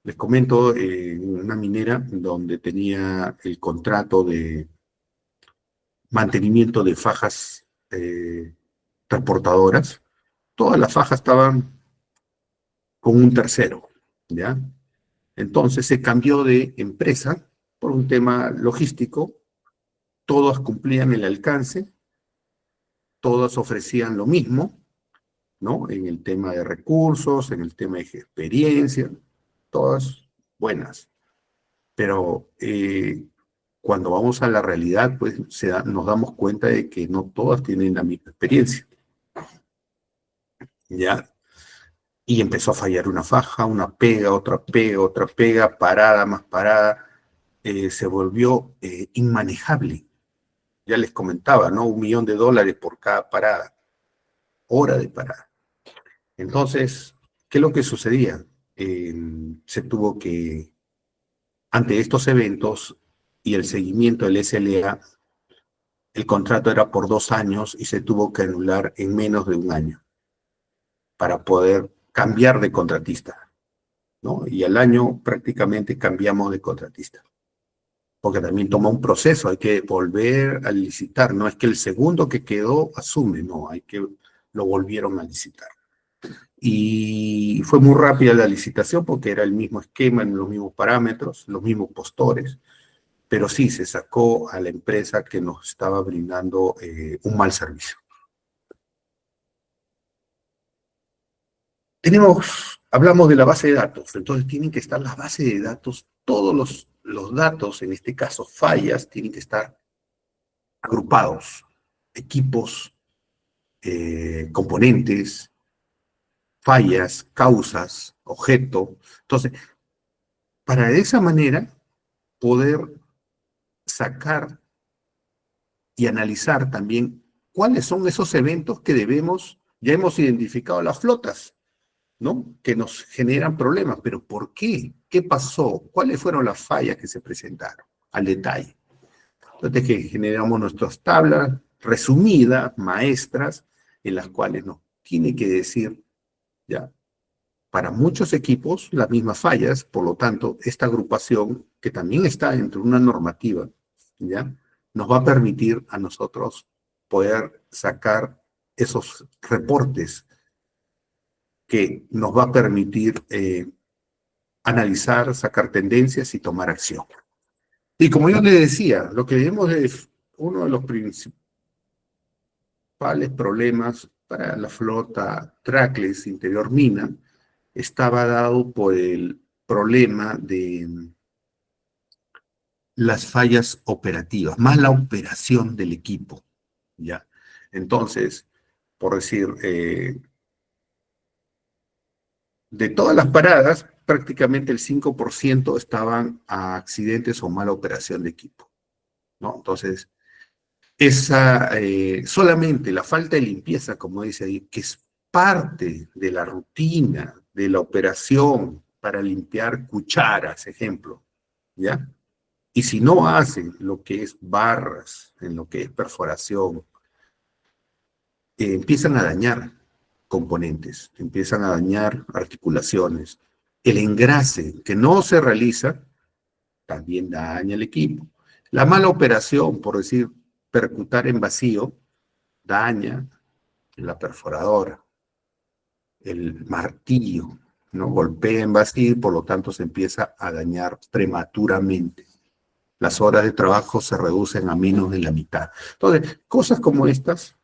Les comento, una minera donde tenía el contrato de mantenimiento de fajas transportadoras, todas las fajas estaban con un tercero, ¿ya? Entonces se cambió de empresa por un tema logístico, todas cumplían el alcance, todas ofrecían lo mismo, ¿no? En el tema de recursos, en el tema de experiencia, todas buenas. Pero cuando vamos a la realidad, pues nos damos cuenta de que no todas tienen la misma experiencia. ¿Ya? Y empezó a fallar una faja, una pega, otra pega, parada, más parada. Se volvió inmanejable. Ya les comentaba, ¿no? $1.000.000 por cada parada, hora de parada. Entonces, ¿qué es lo que sucedía? Se tuvo que, ante estos eventos y el seguimiento del SLA, el contrato era por 2 años y se tuvo que anular en menos de 1 año para poder cambiar de contratista, ¿no? Y al año prácticamente cambiamos de contratista. Porque también toma un proceso, hay que volver a licitar, no es que el segundo que quedó asume, no, lo volvieron a licitar. Y fue muy rápida la licitación porque era el mismo esquema, los mismos parámetros, los mismos postores, pero sí se sacó a la empresa que nos estaba brindando un mal servicio. Hablamos de la base de datos, entonces tienen que estar las bases de datos, todos los datos, en este caso fallas, tienen que estar agrupados, equipos, componentes, fallas, causas, objeto. Entonces, para de esa manera poder sacar y analizar también cuáles son esos eventos que ya hemos identificado las flotas, ¿no? Que nos generan problemas, pero ¿por qué? ¿Qué pasó? ¿Cuáles fueron las fallas que se presentaron? Al detalle. Entonces, que generamos nuestras tablas resumidas, maestras, en las cuales nos tiene que decir, ya, para muchos equipos, las mismas fallas, por lo tanto, esta agrupación, que también está dentro de una normativa, ya, nos va a permitir a nosotros poder sacar esos reportes que nos va a permitir analizar, sacar tendencias y tomar acción. Y como yo le decía, lo que vemos es uno de los principales problemas para la flota trackless interior mina, estaba dado por el problema de las fallas operativas, más la operación del equipo, ¿ya? Entonces, por decir, de todas las paradas, prácticamente el 5% estaban a accidentes o mala operación de equipo, ¿no? Entonces, solamente la falta de limpieza, como dice ahí, que es parte de la rutina, de la operación para limpiar cucharas, ejemplo, ¿ya? Y si no hacen lo que es barras, en lo que es perforación, empiezan a dañar componentes, empiezan a dañar articulaciones. El engrase que no se realiza también daña el equipo. La mala operación, por decir, percutar en vacío, daña la perforadora, el martillo, ¿no? Golpea en vacío y por lo tanto se empieza a dañar prematuramente. Las horas de trabajo se reducen a menos de la mitad. Entonces, cosas como estas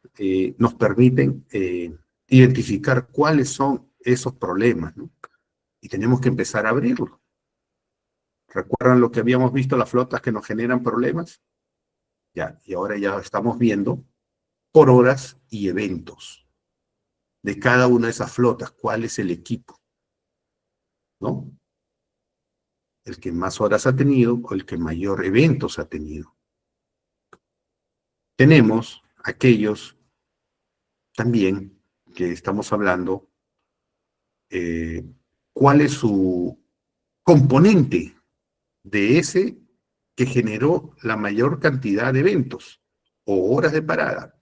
nos permiten identificar cuáles son esos problemas, ¿no? Y tenemos que empezar a abrirlo. ¿Recuerdan lo que habíamos visto, las flotas que nos generan problemas? Ya, y ahora ya estamos viendo por horas y eventos de cada una de esas flotas, cuál es el equipo, ¿no? El que más horas ha tenido o el que mayor eventos ha tenido. Tenemos aquellos también que estamos hablando, cuál es su componente de ese que generó la mayor cantidad de eventos o horas de parada,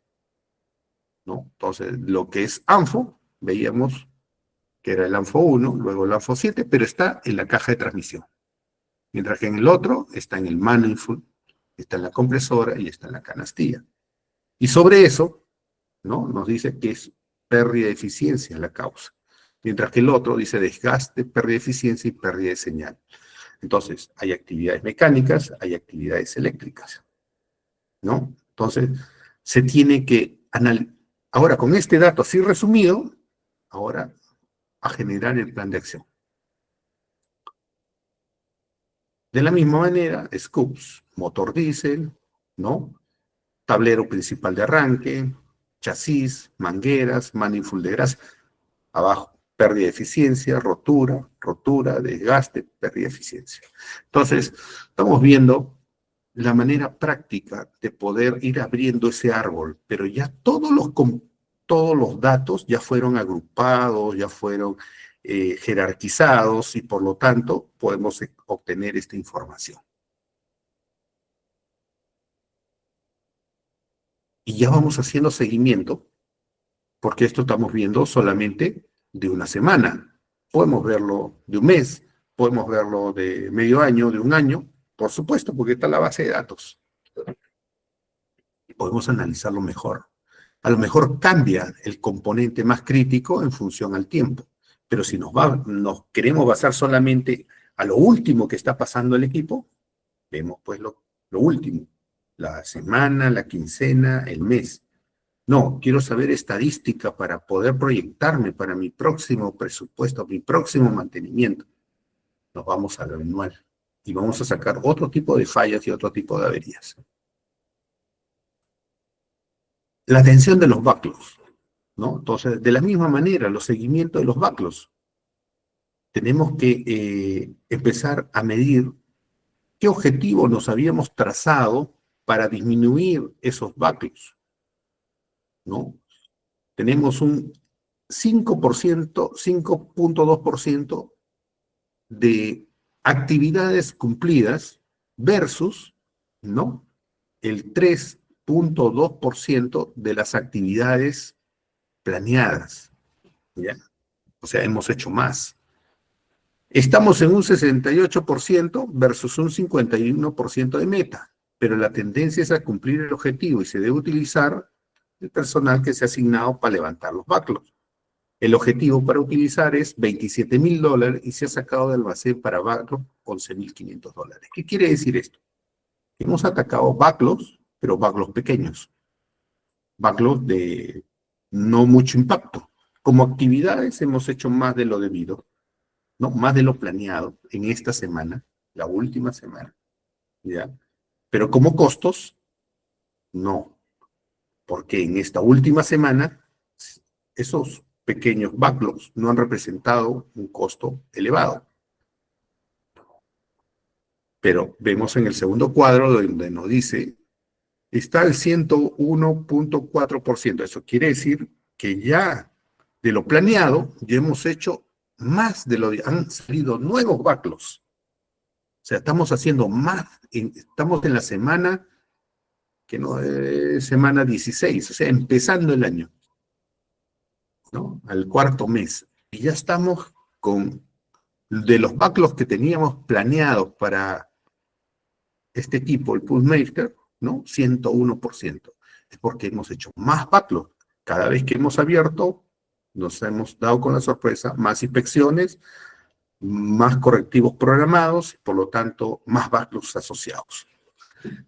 ¿no? Entonces, lo que es ANFO, veíamos que era el ANFO 1, luego el ANFO 7, pero está en la caja de transmisión. Mientras que en el otro está en el manifold, está en la compresora y está en la canastilla. Y sobre eso, ¿no? Nos dice que es pérdida de eficiencia la causa. Mientras que el otro dice desgaste, pérdida de eficiencia y pérdida de señal. Entonces, hay actividades mecánicas, hay actividades eléctricas, ¿no? Entonces, se tiene que analizar. Ahora, con este dato así resumido, ahora a generar el plan de acción. De la misma manera, scoops, motor diésel, ¿no? Tablero principal de arranque, chasis, mangueras, manifold de grasa. Abajo, pérdida de eficiencia, rotura, desgaste, pérdida de eficiencia. Entonces, estamos viendo la manera práctica de poder ir abriendo ese árbol, pero ya todos los datos ya fueron agrupados, ya fueron jerarquizados y por lo tanto podemos obtener esta información. Y ya vamos haciendo seguimiento, porque esto estamos viendo solamente de una semana. Podemos verlo de un mes, podemos verlo de medio año, de un año, por supuesto, porque está la base de datos. Y podemos analizarlo mejor. A lo mejor cambia el componente más crítico en función al tiempo, pero si nos queremos basar solamente a lo último que está pasando el equipo, vemos pues lo último, la semana, la quincena, el mes. No, quiero saber estadística para poder proyectarme para mi próximo presupuesto, mi próximo mantenimiento. Nos vamos a lo anual y vamos a sacar otro tipo de fallas y otro tipo de averías. La atención de los backlogs, ¿no? Entonces, de la misma manera, los seguimientos de los backlogs. Tenemos que empezar a medir qué objetivo nos habíamos trazado para disminuir esos backlogs, ¿no? Tenemos un 5%, 5.2% de actividades cumplidas versus, ¿no?, el 3.2% de las actividades planeadas, ¿ya? O sea, hemos hecho más. Estamos en un 68% versus un 51% de meta, pero la tendencia es a cumplir el objetivo y se debe utilizar el personal que se ha asignado para levantar los backlogs. El objetivo para utilizar es $27,000 y se ha sacado del almacén para backlog $11,500. ¿Qué quiere decir esto? Hemos atacado backlogs, pero backlogs pequeños. Backlogs de no mucho impacto. Como actividades hemos hecho más de lo debido, ¿no? Más de lo planeado en esta semana, la última semana, ¿ya? Pero como costos, no. Porque en esta última semana, esos pequeños backlogs no han representado un costo elevado. Pero vemos en el segundo cuadro donde nos dice, está al 101.4%. Eso quiere decir que ya de lo planeado, ya hemos hecho más de lo que han salido nuevos backlogs. O sea, estamos haciendo más, estamos en la semana, que no es semana 16, o sea, empezando el año, ¿no? Al cuarto mes. Y ya estamos con, de los backlogs que teníamos planeados para este tipo, el Pulsemaker, ¿no? 101%. Es porque hemos hecho más backlogs. Cada vez que hemos abierto, nos hemos dado con la sorpresa, más inspecciones, más correctivos programados, por lo tanto, más backlogs asociados,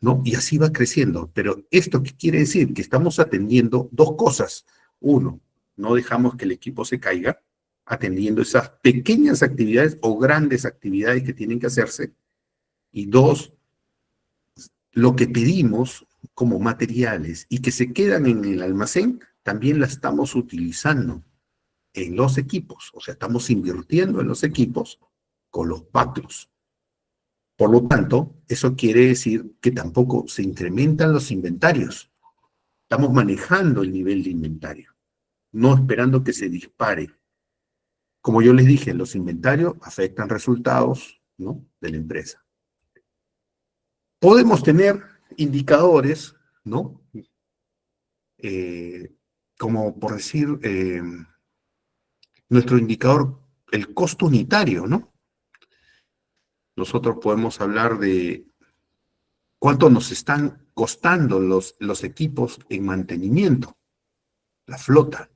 ¿no? Y así va creciendo. Pero ¿esto qué quiere decir? Que estamos atendiendo dos cosas. Uno, no dejamos que el equipo se caiga, atendiendo esas pequeñas actividades o grandes actividades que tienen que hacerse. Y dos, lo que pedimos como materiales y que se quedan en el almacén, también la estamos utilizando en los equipos. O sea, estamos invirtiendo en los equipos con los backlogs. Por lo tanto, eso quiere decir que tampoco se incrementan los inventarios. Estamos manejando el nivel de inventario, no esperando que se dispare. Como yo les dije, los inventarios afectan resultados, ¿no?, de la empresa. Podemos tener indicadores, ¿no? Como por decir, nuestro indicador, el costo unitario, ¿no? Nosotros podemos hablar de cuánto nos están costando los equipos en mantenimiento, la flota,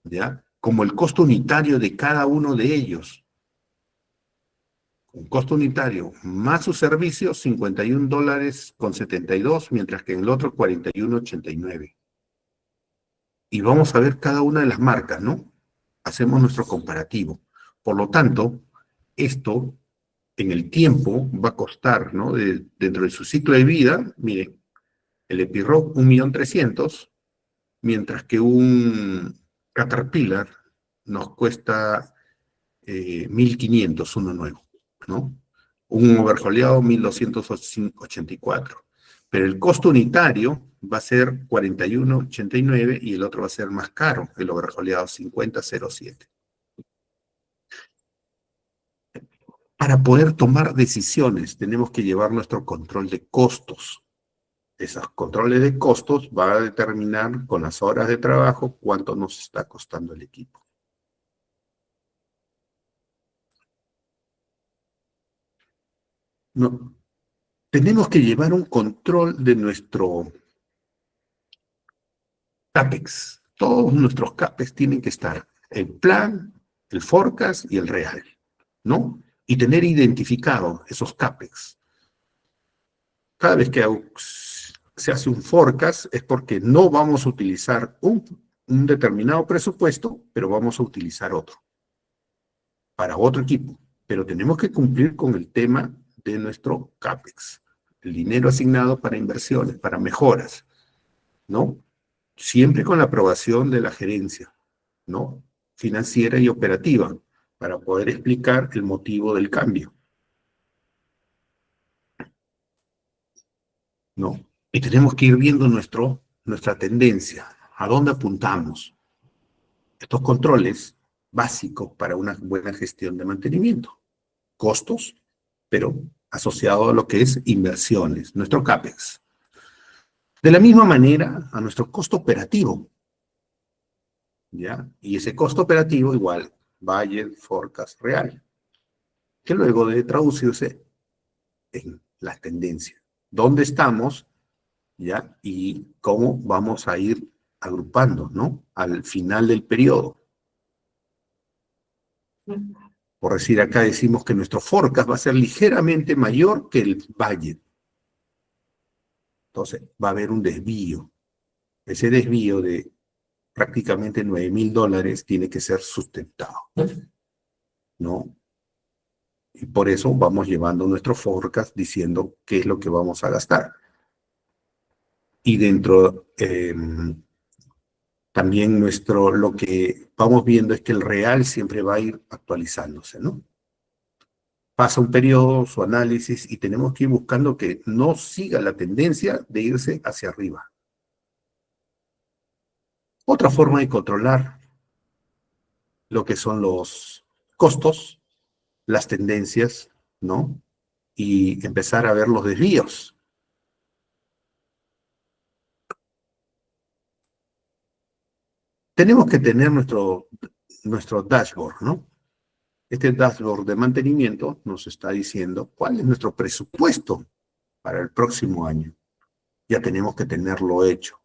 ¿ya? Como el costo unitario de cada uno de ellos. Un costo unitario más su servicio, $51.72, mientras que en el otro 41.89. Y vamos a ver cada una de las marcas, ¿no? Hacemos nuestro comparativo. Por lo tanto, esto en el tiempo va a costar, ¿no? Dentro de su ciclo de vida, miren, el Epiroc 1.300.000, mientras que un Caterpillar nos cuesta 1.500.000, uno nuevo, ¿no? Un overhaulado 1.284. Pero el costo unitario va a ser 41.89 y el otro va a ser más caro, el overhaulado 50.07. Para poder tomar decisiones tenemos que llevar nuestro control de costos. Esos controles de costos van a determinar con las horas de trabajo cuánto nos está costando el equipo. No, tenemos que llevar un control de nuestro CAPEX. Todos nuestros CAPEX tienen que estar el plan, el forecast y el real, ¿no? Y tener identificado esos CAPEX. Cada vez que se hace un forecast es porque no vamos a utilizar un determinado presupuesto, pero vamos a utilizar otro, para otro equipo. Pero tenemos que cumplir con el tema de nuestro CAPEX, el dinero asignado para inversiones, para mejoras, ¿no? Siempre con la aprobación de la gerencia, ¿no? Financiera y operativa, para poder explicar el motivo del cambio, ¿no? Y tenemos que ir viendo nuestra tendencia, a dónde apuntamos. Estos controles básicos para una buena gestión de mantenimiento. Costos, pero asociado a lo que es inversiones, nuestro CAPEX. De la misma manera, a nuestro costo operativo, ¿ya? Y ese costo operativo igual, budget, forecast real, que luego debe traducirse en las tendencias. ¿Dónde estamos? ¿Ya? Y cómo vamos a ir agrupando, ¿no? Al final del periodo. Por decir, acá decimos que nuestro forecast va a ser ligeramente mayor que el budget. Entonces, va a haber un desvío. Ese desvío de prácticamente $9.000 tiene que ser sustentado, ¿no? Y por eso vamos llevando nuestro forecast diciendo qué es lo que vamos a gastar. Y dentro, también lo que vamos viendo es que el real siempre va a ir actualizándose, ¿no? Pasa un periodo, su análisis, y tenemos que ir buscando que no siga la tendencia de irse hacia arriba. Otra forma de controlar lo que son los costos, las tendencias, ¿no? Y empezar a ver los desvíos. Tenemos que tener nuestro dashboard, ¿no? Este dashboard de mantenimiento nos está diciendo cuál es nuestro presupuesto para el próximo año. Ya tenemos que tenerlo hecho.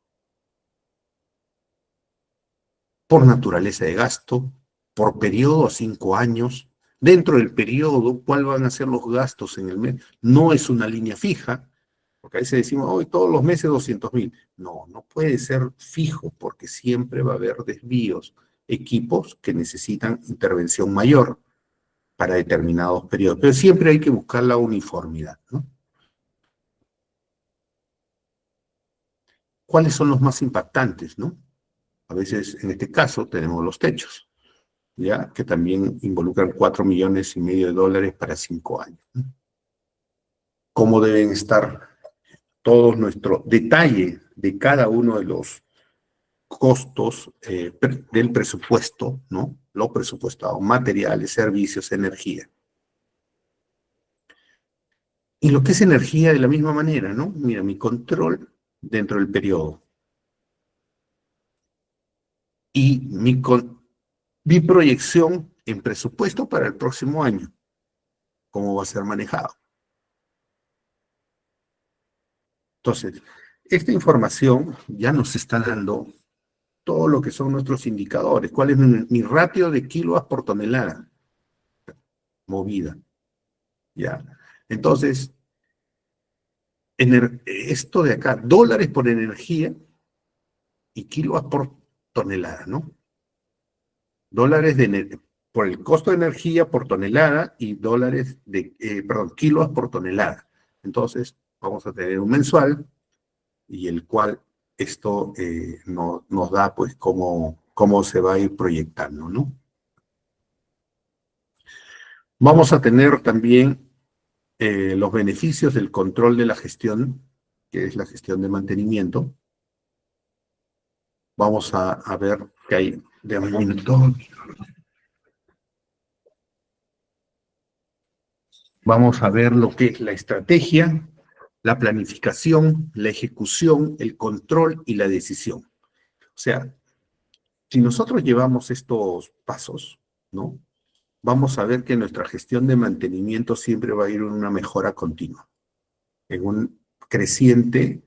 Por naturaleza de gasto, por periodo a 5 años. Dentro del periodo, ¿cuáles van a ser los gastos en el mes? No es una línea fija, porque a veces decimos, hoy todos los meses 200.000. No, no puede ser fijo, porque siempre va a haber desvíos, equipos que necesitan intervención mayor para determinados periodos, pero siempre hay que buscar la uniformidad, ¿no? ¿Cuáles son los más impactantes, no? A veces, en este caso, tenemos los techos, ¿ya? Que también involucran $4.500.000 para 5 años, ¿no? ¿Cómo deben estar todos nuestros detalles de cada uno de los costos del presupuesto, ¿no? Lo presupuestado, materiales, servicios, energía. Y lo que es energía de la misma manera, ¿no? Mira, mi control dentro del periodo. Y mi proyección en presupuesto para el próximo año. ¿Cómo va a ser manejado? Entonces, esta información ya nos está dando todo lo que son nuestros indicadores. ¿Cuál es mi ratio de kilovatios por tonelada movida? ¿Ya? Entonces, esto de acá, dólares por energía y kilovatios por tonelada, ¿no? Dólares por el costo de energía por tonelada y kilos por tonelada. Entonces, vamos a tener un mensual y el cual esto nos da pues cómo se va a ir proyectando, ¿no? Vamos a tener también los beneficios del control de la gestión, que es la gestión de mantenimiento. Vamos a ver que hay de un minuto. Vamos a ver lo que es la estrategia, la planificación, la ejecución, el control y la decisión. O sea, si nosotros llevamos estos pasos, ¿no? Vamos a ver que nuestra gestión de mantenimiento siempre va a ir en una mejora continua, en un creciente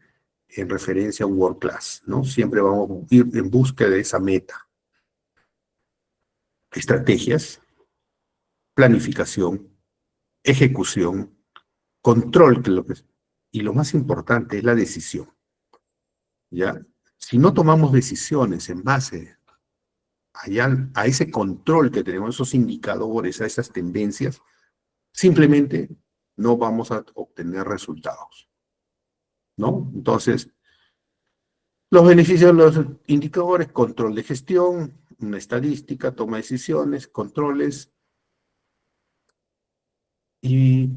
en referencia a un world class, ¿no? Siempre vamos a ir en búsqueda de esa meta. Estrategias, planificación, ejecución, control, y lo más importante es la decisión, ¿ya? Si no tomamos decisiones en base a ese control que tenemos, esos indicadores, a esas tendencias, simplemente no vamos a obtener resultados, ¿no? Entonces, los beneficios de los indicadores: control de gestión, una estadística, toma de decisiones, controles, y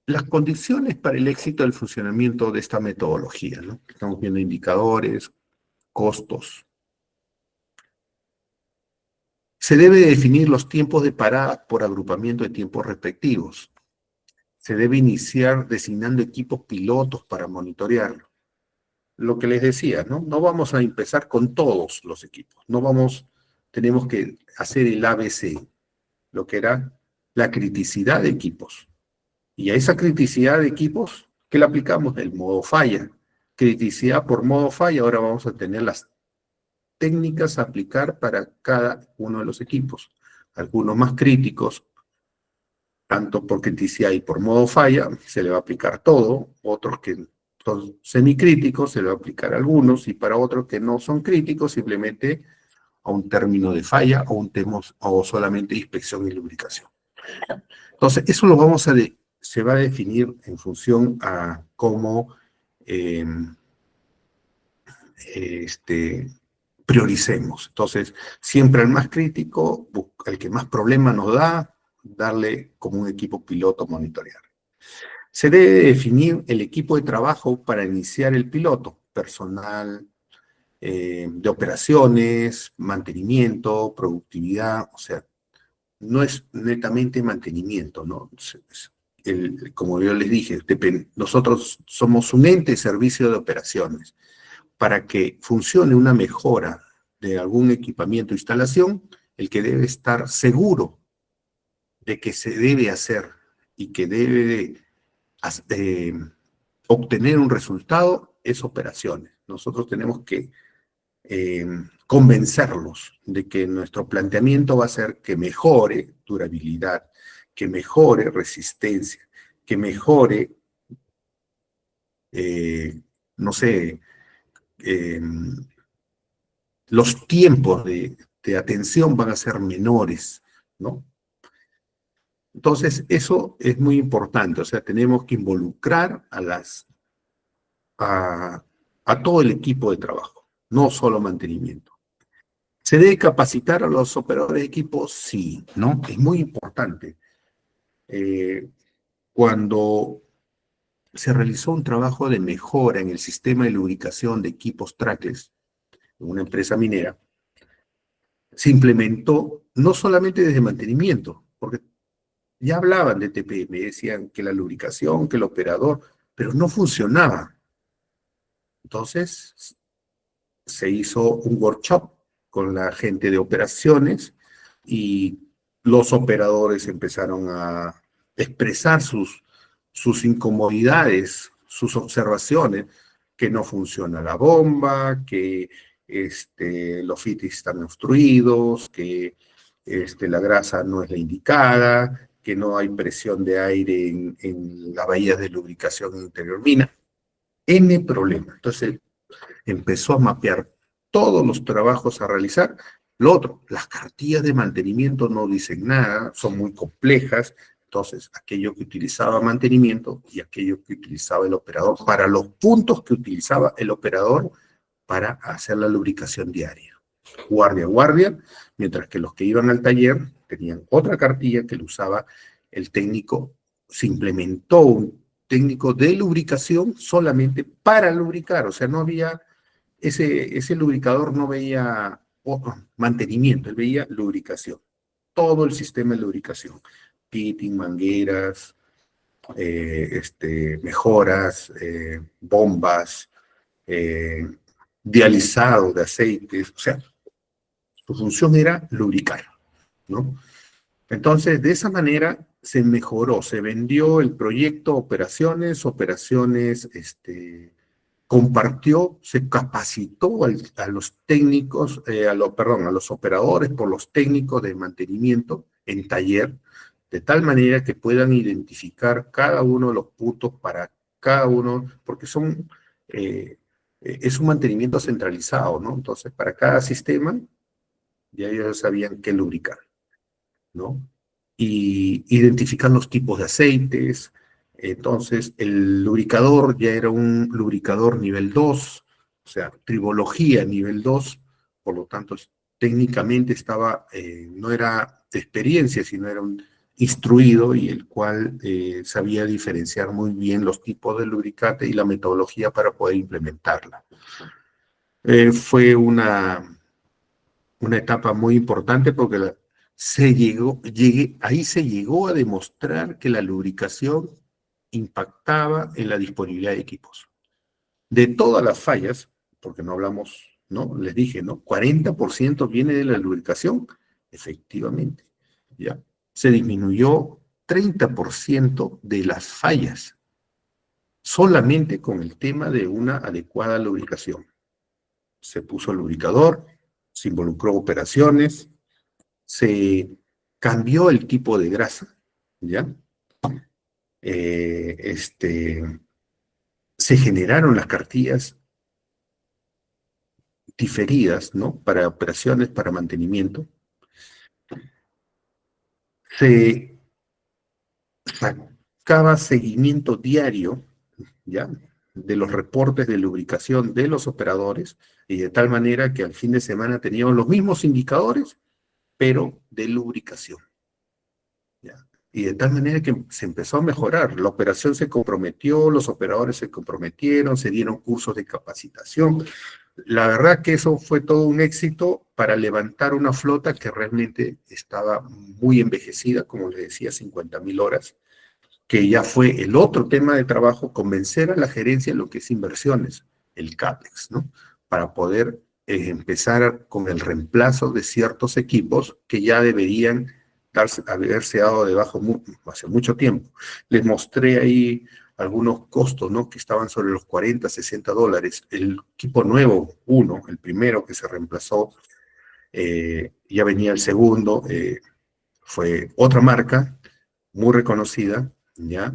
las condiciones para el éxito del funcionamiento de esta metodología, ¿no? Estamos viendo indicadores, costos. Se debe definir los tiempos de parada por agrupamiento de tiempos respectivos. Se debe iniciar designando equipos pilotos para monitorearlo. Lo que les decía, ¿no? No vamos a empezar con todos los equipos. Tenemos que hacer el ABC, lo que era la criticidad de equipos. Y a esa criticidad de equipos, ¿qué le aplicamos? El modo falla. Criticidad por modo falla, ahora vamos a tener las técnicas a aplicar para cada uno de los equipos. Algunos más críticos, tanto por criticidad y por modo falla, se le va a aplicar todo. Otros que son semicríticos, se le va a aplicar algunos, y para otros que no son críticos, simplemente a un término de falla o solamente inspección y lubricación. Entonces, eso se va a definir en función a cómo prioricemos. Entonces, siempre al más crítico, el que más problemas nos da, darle como un equipo piloto monitorear. Se debe definir el equipo de trabajo para iniciar el piloto: personal de operaciones, mantenimiento, productividad. O sea, no es netamente mantenimiento, ¿no? Como yo les dije, nosotros somos un ente de servicio de operaciones. Para que funcione una mejora de algún equipamiento o instalación, el que debe estar seguro de que se debe hacer y que debe obtener un resultado es operaciones. Nosotros tenemos que convencerlos de que nuestro planteamiento va a ser que mejore durabilidad, que mejore resistencia, que mejore, no sé, los tiempos de atención van a ser menores, ¿no? Entonces, eso es muy importante. O sea, tenemos que involucrar a todo el equipo de trabajo, no solo mantenimiento. ¿Se debe capacitar a los operadores de equipo? Sí, ¿no? Es muy importante. Cuando se realizó un trabajo de mejora en el sistema de lubricación de equipos trackless en una empresa minera, se implementó no solamente desde mantenimiento, porque ya hablaban de TPM, decían que la lubricación, que el operador, pero no funcionaba. Entonces, se hizo un workshop con la gente de operaciones y los operadores empezaron a expresar sus incomodidades, sus observaciones: que no funciona la bomba, que los fitis están obstruidos, que la grasa no es la indicada, que no hay presión de aire en las bahías de lubricación interior mina. N problema. Entonces empezó a mapear todos los trabajos a realizar Lo otro, las cartillas de mantenimiento no dicen nada, son muy complejas. Entonces, aquello que utilizaba mantenimiento y aquello que utilizaba el operador para los puntos que utilizaba el operador para hacer la lubricación diaria. Guardia, guardia, mientras que los que iban al taller tenían otra cartilla que lo usaba el técnico. Se implementó un técnico de lubricación solamente para lubricar, o sea, no había, ese lubricador no veía mantenimiento, él veía lubricación. Todo el sistema de lubricación, pitting, mangueras, mejoras, bombas, dializado de aceites, o sea, su función era lubricar, ¿no? Entonces, de esa manera se mejoró, se vendió el proyecto, operaciones, compartió, se capacitó a los técnicos, perdón, a los operadores por los técnicos de mantenimiento en taller, de tal manera que puedan identificar cada uno de los puntos para cada uno, porque es un mantenimiento centralizado, ¿no? Entonces, para cada sistema, ya ellos sabían qué lubricar, ¿no? Y identificar los tipos de aceites. Entonces, el lubricador ya era un lubricador nivel 2, o sea, tribología nivel 2, por lo tanto, técnicamente no era de experiencia, sino era un instruido y el cual sabía diferenciar muy bien los tipos de lubricante y la metodología para poder implementarla. Fue una etapa muy importante porque ahí se llegó a demostrar que la lubricación impactaba en la disponibilidad de equipos. De todas las fallas, porque no hablamos, ¿no? Les dije, ¿no? 40% viene de la lubricación, efectivamente, ¿ya? Se disminuyó 30% de las fallas, solamente con el tema de una adecuada lubricación. Se puso el lubricador, se involucró operaciones, se cambió el tipo de grasa, ¿ya? Se generaron las cartillas diferidas, ¿no? Para operaciones, para mantenimiento. Se sacaba seguimiento diario, ¿ya? De los reportes de lubricación de los operadores, y de tal manera que al fin de semana teníamos los mismos indicadores, pero de lubricación. ¿Ya? Y de tal manera que se empezó a mejorar. La operación se comprometió, los operadores se comprometieron, se dieron cursos de capacitación. La verdad que eso fue todo un éxito para levantar una flota que realmente estaba muy envejecida, como les decía, 50,000 horas, que ya fue el otro tema de trabajo, convencer a la gerencia de lo que es inversiones, el CAPEX, ¿no? Para poder empezar con el reemplazo de ciertos equipos que ya deberían haberse dado de bajo hace mucho tiempo. Les mostré ahí algunos costos, ¿no? Que estaban sobre los 40, 60 dólares. El equipo nuevo, el primero que se reemplazó, ya venía el segundo, fue otra marca muy reconocida, ¿ya?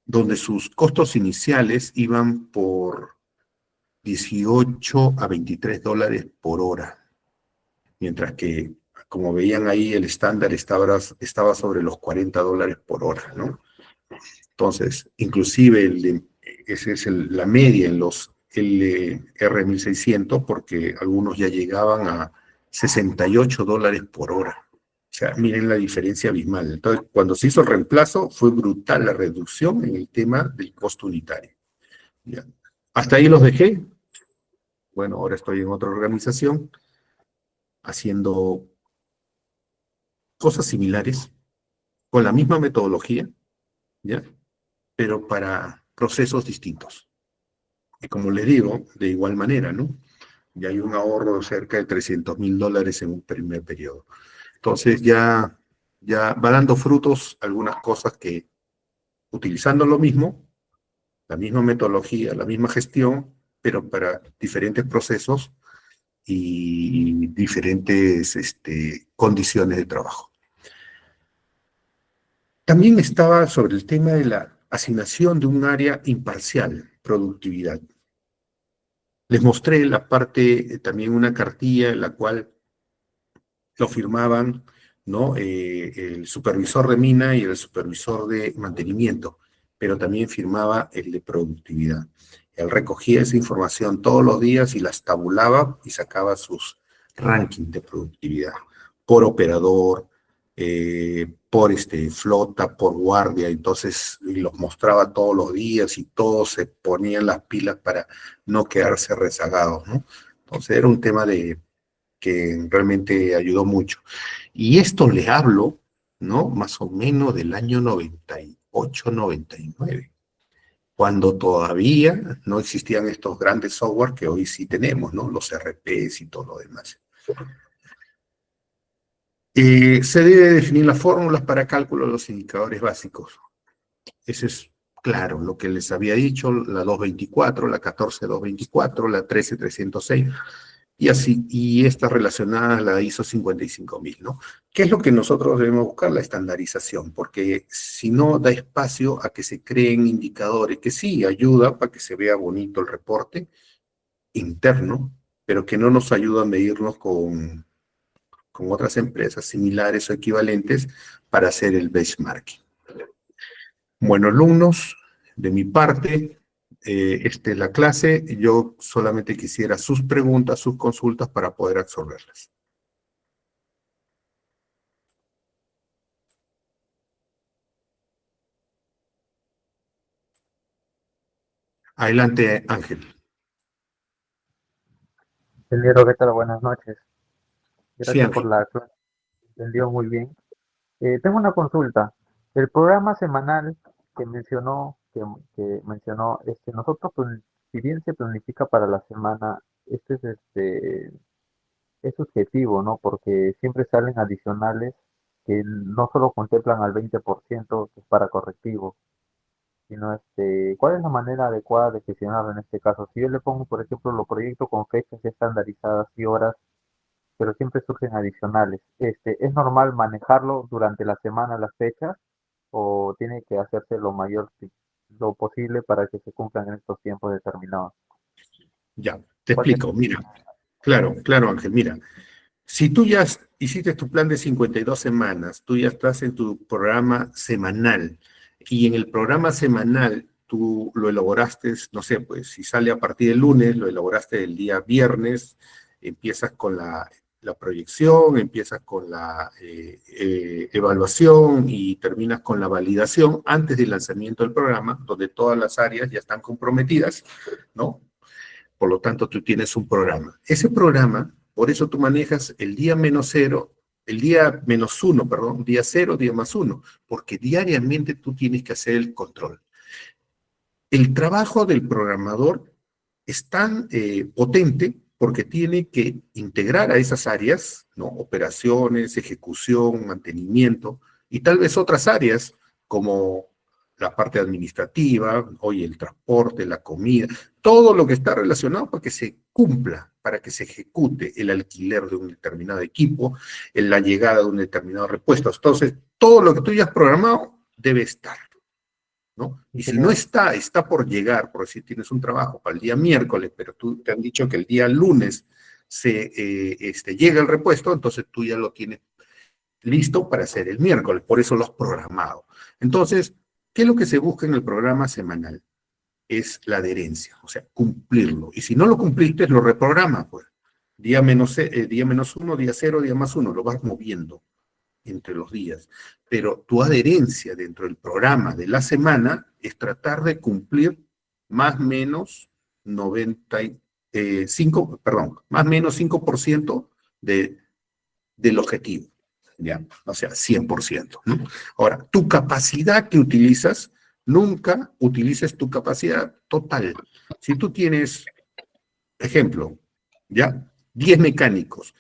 Donde sus costos iniciales iban por 18 a 23 dólares por hora, mientras que, como veían ahí, el estándar estaba sobre los 40 dólares por hora, ¿no? Entonces, inclusive esa es la media en los LR1600, porque algunos ya llegaban a 68 dólares por hora. O sea, miren la diferencia abismal. Entonces, cuando se hizo el reemplazo, fue brutal la reducción en el tema del costo unitario. ¿Ya? Hasta ahí los dejé. Bueno, ahora estoy en otra organización haciendo cosas similares, con la misma metodología, ¿ya? Pero para procesos distintos. Y como les digo, de igual manera, ¿no? Y hay un ahorro de cerca de 300,000 dólares en un primer periodo. Entonces ya va dando frutos algunas cosas que, utilizando lo mismo, la misma metodología, la misma gestión, pero para diferentes procesos y diferentes condiciones de trabajo. También estaba sobre el tema de la asignación de un área imparcial, productividad. Les mostré la parte, también una cartilla en la cual lo firmaban, ¿no? El supervisor de mina y el supervisor de mantenimiento, pero también firmaba el de productividad. Él recogía esa información todos los días y las tabulaba y sacaba sus rankings de productividad por operador, por flota, por guardia. Entonces los mostraba todos los días y todos se ponían las pilas para no quedarse rezagados, ¿no? Entonces era un tema que realmente ayudó mucho. Y esto le hablo, ¿no? Más o menos del año 98, 99, cuando todavía no existían estos grandes software que hoy sí tenemos, ¿no? Los RPs y todo lo demás. Se debe definir las fórmulas para cálculo de los indicadores básicos. Eso es claro, lo que les había dicho, la 224, la 14224, la 13306, y así, y estas relacionadas a la ISO 55000, ¿no? ¿Qué es lo que nosotros debemos buscar? La estandarización, porque si no da espacio a que se creen indicadores, que sí ayuda para que se vea bonito el reporte interno, pero que no nos ayuda a medirnos con otras empresas similares o equivalentes para hacer el benchmarking. Bueno, alumnos, de mi parte, esta es la clase. Yo solamente quisiera sus preguntas, sus consultas para poder absorberlas. Adelante, Ángel. Ingeniero, ¿qué tal? Buenas noches. Sí, Gracias por Ángel. la clase. Entendió muy bien. Tengo una consulta. El programa semanal que mencionó, nosotros, si bien se planifica para la semana, es subjetivo, ¿no? Porque siempre salen adicionales que no solo contemplan al 20% que es para correctivo, sino ¿cuál es la manera adecuada de gestionarlo en este caso? Si yo le pongo, por ejemplo, los proyectos con fechas ya estandarizadas y horas, pero siempre surgen adicionales. ¿Es normal manejarlo durante la semana las fechas o tiene que hacerse lo posible para que se cumplan en estos tiempos determinados? Ya, te ¿Cuál sería? explico. Mira, claro, claro, Ángel, mira. Si tú ya hiciste tu plan de 52 semanas, tú ya estás en tu programa semanal y en el programa semanal tú lo elaboraste, no sé, pues si sale a partir del lunes, lo elaboraste el día viernes, empiezas con la proyección, empiezas con la evaluación y terminas con la validación antes del lanzamiento del programa, donde todas las áreas ya están comprometidas, ¿no? Por lo tanto, tú tienes un programa. Ese programa, por eso tú manejas el día menos cero, el día menos uno, perdón, día cero, día más uno, porque diariamente tú tienes que hacer el control. El trabajo del programador es tan potente porque tiene que integrar a esas áreas, ¿no? Operaciones, ejecución, mantenimiento, y tal vez otras áreas como la parte administrativa, hoy el transporte, la comida, todo lo que está relacionado para que se cumpla, para que se ejecute el alquiler de un determinado equipo, la llegada de un determinado repuesto. Entonces, todo lo que tú ya has programado debe estar, ¿no? Y si no Ingeniero, está por llegar, por decir, tienes un trabajo para el día miércoles, pero tú te han dicho que el día lunes llega el repuesto, entonces tú ya lo tienes listo para hacer el miércoles, por eso lo has programado. Entonces, ¿qué es lo que se busca en el programa semanal? Es la adherencia, o sea, cumplirlo. Y si no lo cumpliste, lo reprogramas, pues. Día menos uno, día cero, día más uno, lo vas moviendo entre los días. Pero tu adherencia dentro del programa de la semana es tratar de cumplir más o menos 95, perdón, más o menos 5% del objetivo, ¿ya? O sea, 100%, ¿no? Ahora, tu capacidad que utilizas, nunca utilices tu capacidad total. Si tú tienes, ejemplo, ¿ya? 10 mecánicos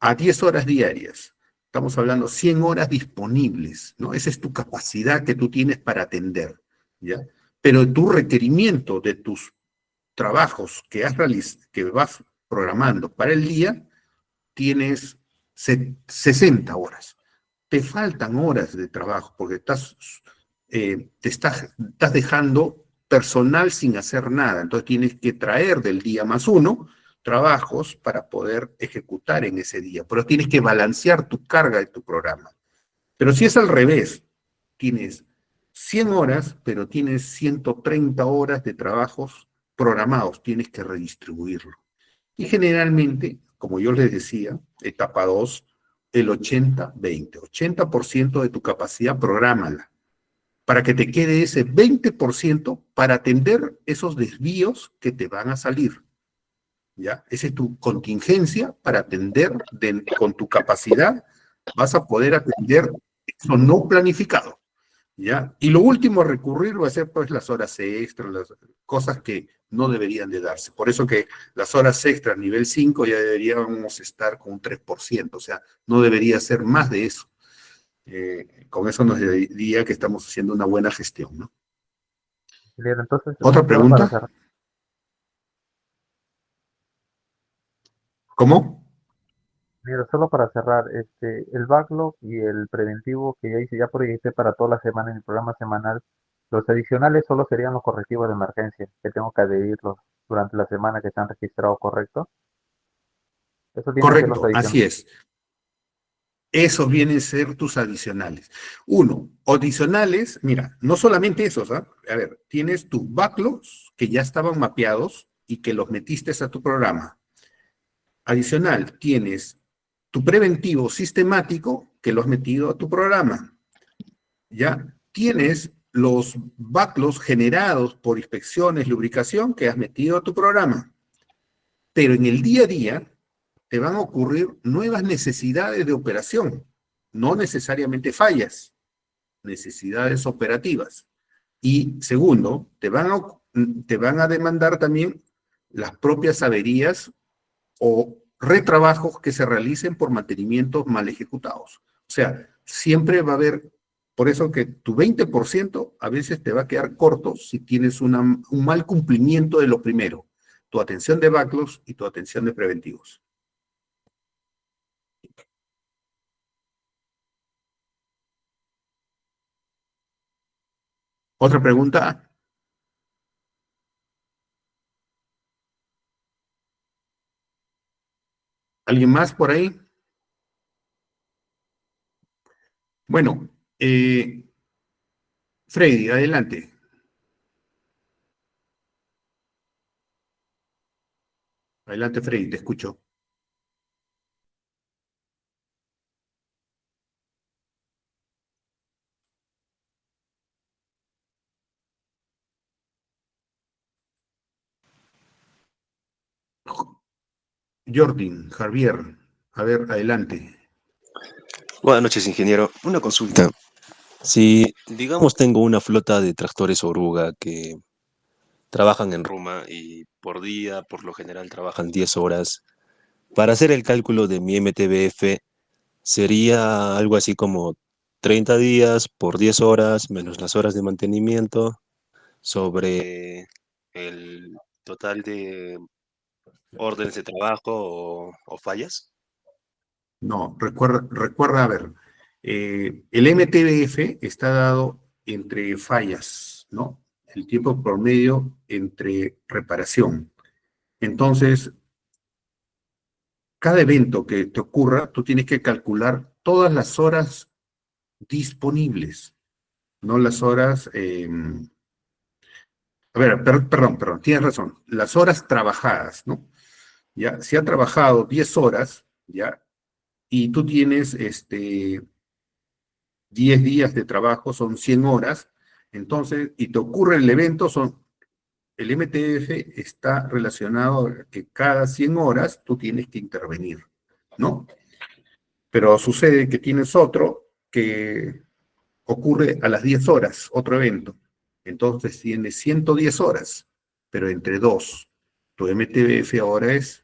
a 10 horas diarias, estamos hablando 100 horas disponibles, ¿no? Esa es tu capacidad que tú tienes para atender, ¿ya? Pero tu requerimiento de tus trabajos que vas programando para el día, tienes 60 horas. Te faltan horas de trabajo porque estás dejando personal sin hacer nada. Entonces tienes que traer del día más uno trabajos para poder ejecutar en ese día. Pero tienes que balancear tu carga de tu programa. Pero si es al revés, tienes 100 horas, pero tienes 130 horas de trabajos programados, tienes que redistribuirlo. Y generalmente, como yo les decía, etapa 2, el 80-20. 80% de tu capacidad, prográmala, para que te quede ese 20% para atender esos desvíos que te van a salir. ¿Ya? Esa es tu contingencia para atender con tu capacidad, vas a poder atender eso no planificado. ¿Ya? Y lo último a recurrir va a ser pues las horas extras, las cosas que no deberían de darse. Por eso que las horas extras nivel 5 ya deberíamos estar con un 3%, o sea, no debería ser más de eso. Con eso nos diría que estamos haciendo una buena gestión, ¿no? Bien, entonces, ¿Otra solo para pregunta? cerrar, ¿Cómo? mira, solo para cerrar, el backlog y el preventivo que ya hice, ya proyecté para toda la semana en el programa semanal, los adicionales solo serían los correctivos de emergencia, que tengo que adherirlos durante la semana que están registrados, ¿correcto? Eso tiene que ser los Correcto, adicionales. así es. Esos vienen a ser tus adicionales. Uno, adicionales, mira, no solamente esos, ¿ah? A ver, tienes tus backlogs que ya estaban mapeados y que los metiste a tu programa. Adicional, tienes tu preventivo sistemático que lo has metido a tu programa. Ya tienes los backlogs generados por inspecciones, lubricación que has metido a tu programa. Pero en el día a día te van a ocurrir nuevas necesidades de operación, no necesariamente fallas, necesidades operativas. Y segundo, te van a demandar también las propias averías o retrabajos que se realicen por mantenimientos mal ejecutados. O sea, siempre va a haber, por eso que tu 20% a veces te va a quedar corto si tienes un mal cumplimiento de lo primero, tu atención de backlogs y tu atención de preventivos. ¿Otra pregunta? ¿Alguien más por ahí? Bueno, Freddy, adelante. Adelante, Freddy, te escucho. Jordi, Javier, a ver, adelante. Buenas noches, ingeniero. Una consulta. Si, digamos, tengo una flota de tractores oruga que trabajan en Roma y por día, por lo general, trabajan 10 horas, para hacer el cálculo de mi MTBF sería algo así como 30 días por 10 horas menos las horas de mantenimiento sobre el total de órdenes de trabajo o fallas. No, recuerda, a ver, el MTBF está dado entre fallas, ¿no? El tiempo promedio entre reparación. Entonces, cada evento que te ocurra, tú tienes que calcular todas las horas disponibles, no las horas, a ver, perdón, tienes razón, las horas trabajadas, ¿no? Ya, si ha trabajado 10 horas, ya, y tú tienes 10 días de trabajo, son 100 horas, entonces, y te ocurre el evento, el MTF está relacionado a que cada 100 horas tú tienes que intervenir, ¿no? Pero sucede que tienes otro que ocurre a las 10 horas, otro evento. Entonces tienes 110 horas, pero entre dos. Tu MTBF ahora es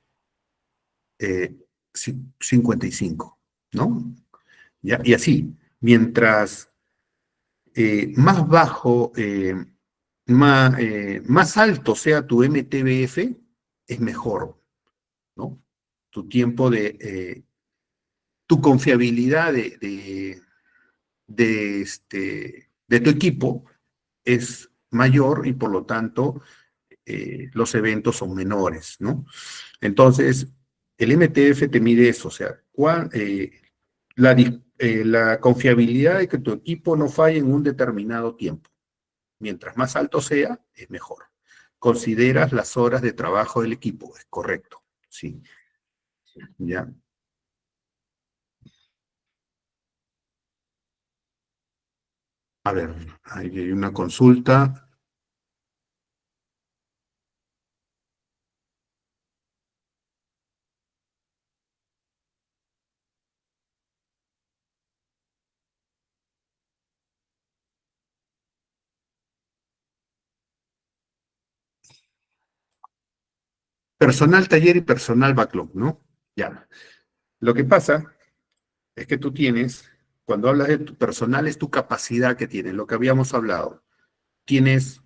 55, ¿no? ¿Ya? Y así, mientras más bajo, más alto sea tu MTBF, es mejor, ¿no? Tu tiempo tu confiabilidad de tu equipo es mayor y por lo tanto los eventos son menores, ¿no? Entonces, el MTF te mide eso, o sea, la confiabilidad de que tu equipo no falle en un determinado tiempo. Mientras más alto sea, es mejor. Consideras las horas de trabajo del equipo, es correcto, sí. Ya. A ver, ahí hay una consulta. Personal taller y personal backlog, ¿no? Ya. Lo que pasa es que tú tienes, cuando hablas de tu personal, es tu capacidad que tienes, lo que habíamos hablado. Tienes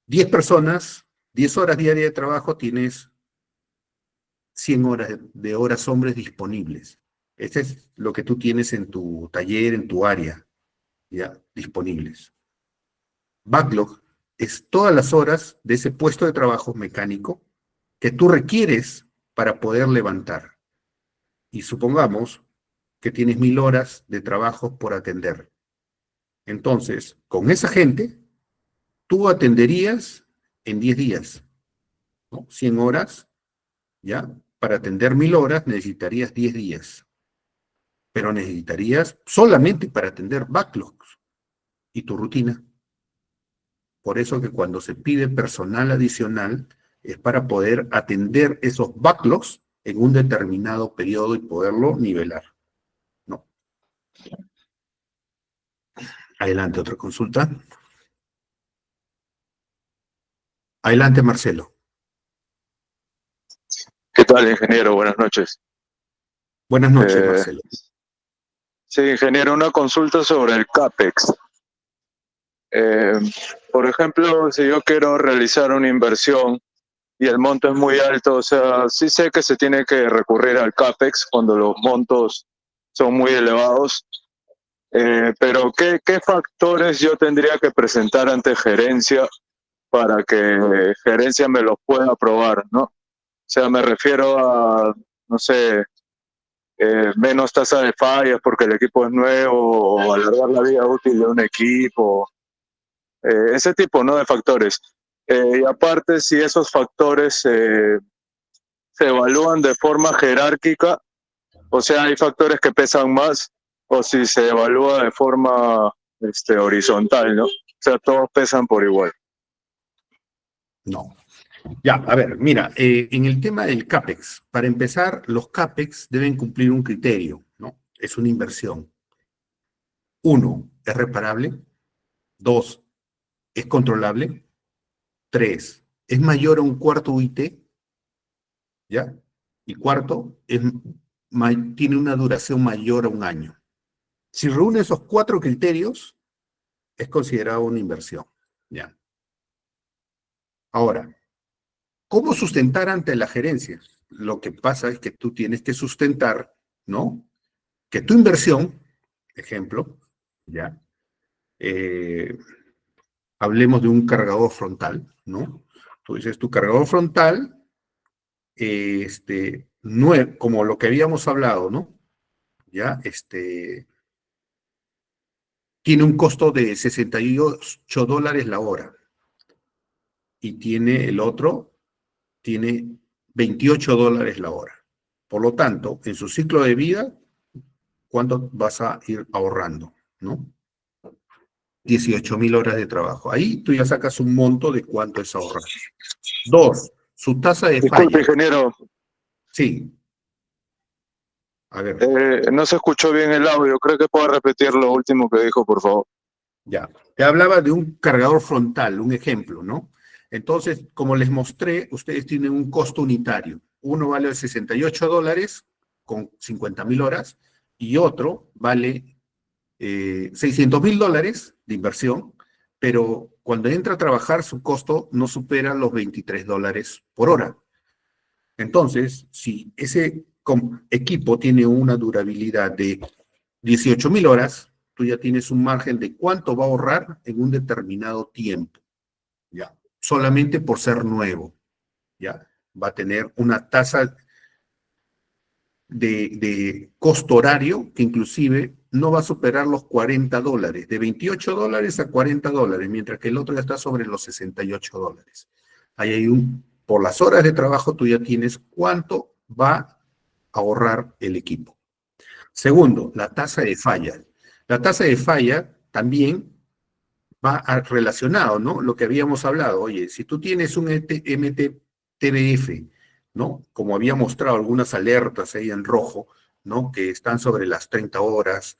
10 personas, 10 horas diarias de trabajo, tienes 100 horas de horas hombres disponibles. Este es lo que tú tienes en tu taller, en tu área, ya, disponibles. Backlog es todas las horas de ese puesto de trabajo mecánico que tú requieres para poder levantar. Y supongamos que tienes 1000 horas de trabajo por atender. Entonces, con esa gente, tú atenderías en 10 días, ¿no? 100 horas, ¿ya? Para atender 1000 horas necesitarías 10 días. Pero necesitarías solamente para atender backlogs y tu rutina. Por eso que cuando se pide personal adicional es para poder atender esos backlogs en un determinado periodo y poderlo nivelar, ¿no? Adelante, otra consulta. Adelante, Marcelo. ¿Qué tal, ingeniero? Buenas noches. Buenas noches, Marcelo. Sí, ingeniero, una consulta sobre el CAPEX. Por ejemplo, si yo quiero realizar una inversión y el monto es muy alto, o sea, sí sé que se tiene que recurrir al CAPEX cuando los montos son muy elevados, pero ¿qué factores yo tendría que presentar ante gerencia para que gerencia me los pueda aprobar, ¿no? O sea, me refiero a, no sé, menos tasa de fallas porque el equipo es nuevo, o alargar la vida útil de un equipo, ese tipo, ¿no?, de factores. Y aparte, si esos factores se evalúan de forma jerárquica, o sea, hay factores que pesan más, o si se evalúa de forma horizontal, ¿no? O sea, todos pesan por igual. No. Ya, a ver, mira, en el tema del CAPEX, para empezar, los CAPEX deben cumplir un criterio, ¿no? Es una inversión. 1, es reparable. 2, es controlable. 3, es mayor a un cuarto UIT, ¿ya? Y cuarto, tiene una duración mayor a un año. Si reúne esos 4 criterios, es considerado una inversión, ¿ya? Ahora, ¿cómo sustentar ante la gerencia? Lo que pasa es que tú tienes que sustentar, ¿no? Que tu inversión, ejemplo, ¿ya? Hablemos de un cargador frontal, ¿no? Tú dices, tu cargador frontal, como lo que habíamos hablado, ¿no? Ya, tiene un costo de $68 la hora. Y tiene el otro, tiene $28 la hora. Por lo tanto, en su ciclo de vida, ¿cuánto vas a ir ahorrando? ¿No? 18,000 horas de trabajo. Ahí tú ya sacas un monto de cuánto es ahorrar. 2, su tasa de Disculpe, falla. ingeniero. Sí. A ver. No se escuchó bien el audio. Creo que puedo repetir lo último que dijo, por favor. Ya. Te hablaba de un cargador frontal, un ejemplo, ¿no? Entonces, como les mostré, ustedes tienen un costo unitario. Uno vale $68 con 50,000 horas y otro vale $600,000 de inversión, pero cuando entra a trabajar su costo no supera los $23 por hora. Entonces, si ese equipo tiene una durabilidad de 18,000 horas, tú ya tienes un margen de cuánto va a ahorrar en un determinado tiempo, ¿ya? Solamente por ser nuevo, ¿ya? Va a tener una tasa de costo horario que inclusive no va a superar los $40, de $28 a $40, mientras que el otro ya está sobre los $68. Ahí hay por las horas de trabajo tú ya tienes cuánto va a ahorrar el equipo. Segundo, la tasa de falla. La tasa de falla también va relacionado, ¿no? Lo que habíamos hablado, oye, si tú tienes un MTBF, ¿no? Como había mostrado algunas alertas ahí en rojo, ¿no? Que están sobre las 30 horas,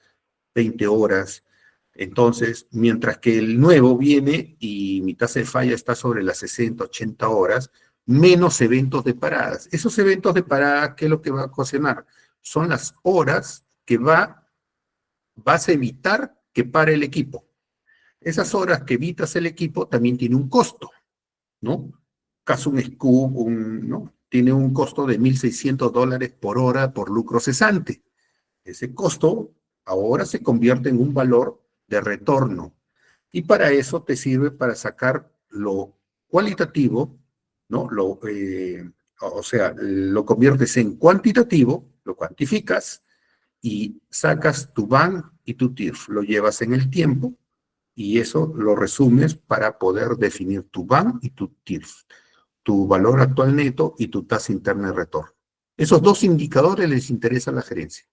20 horas. Entonces, mientras que el nuevo viene y mi tasa de falla está sobre las 60, 80 horas, menos eventos de paradas. Esos eventos de parada, ¿qué es lo que va a ocasionar? Son las horas que vas a evitar que pare el equipo. Esas horas que evitas el equipo también tiene un costo, ¿no? Caso un SCUP, ¿no? Tiene un costo de $1,600 por hora por lucro cesante. Ese costo ahora se convierte en un valor de retorno. Y para eso te sirve para sacar lo cualitativo, ¿no? O sea, lo conviertes en cuantitativo, lo cuantificas y sacas tu BAN y tu TIRF. Lo llevas en el tiempo y eso lo resumes para poder definir tu BAN y tu TIRF, tu valor actual neto y tu tasa interna de retorno. Esos dos indicadores les interesa a la gerencia.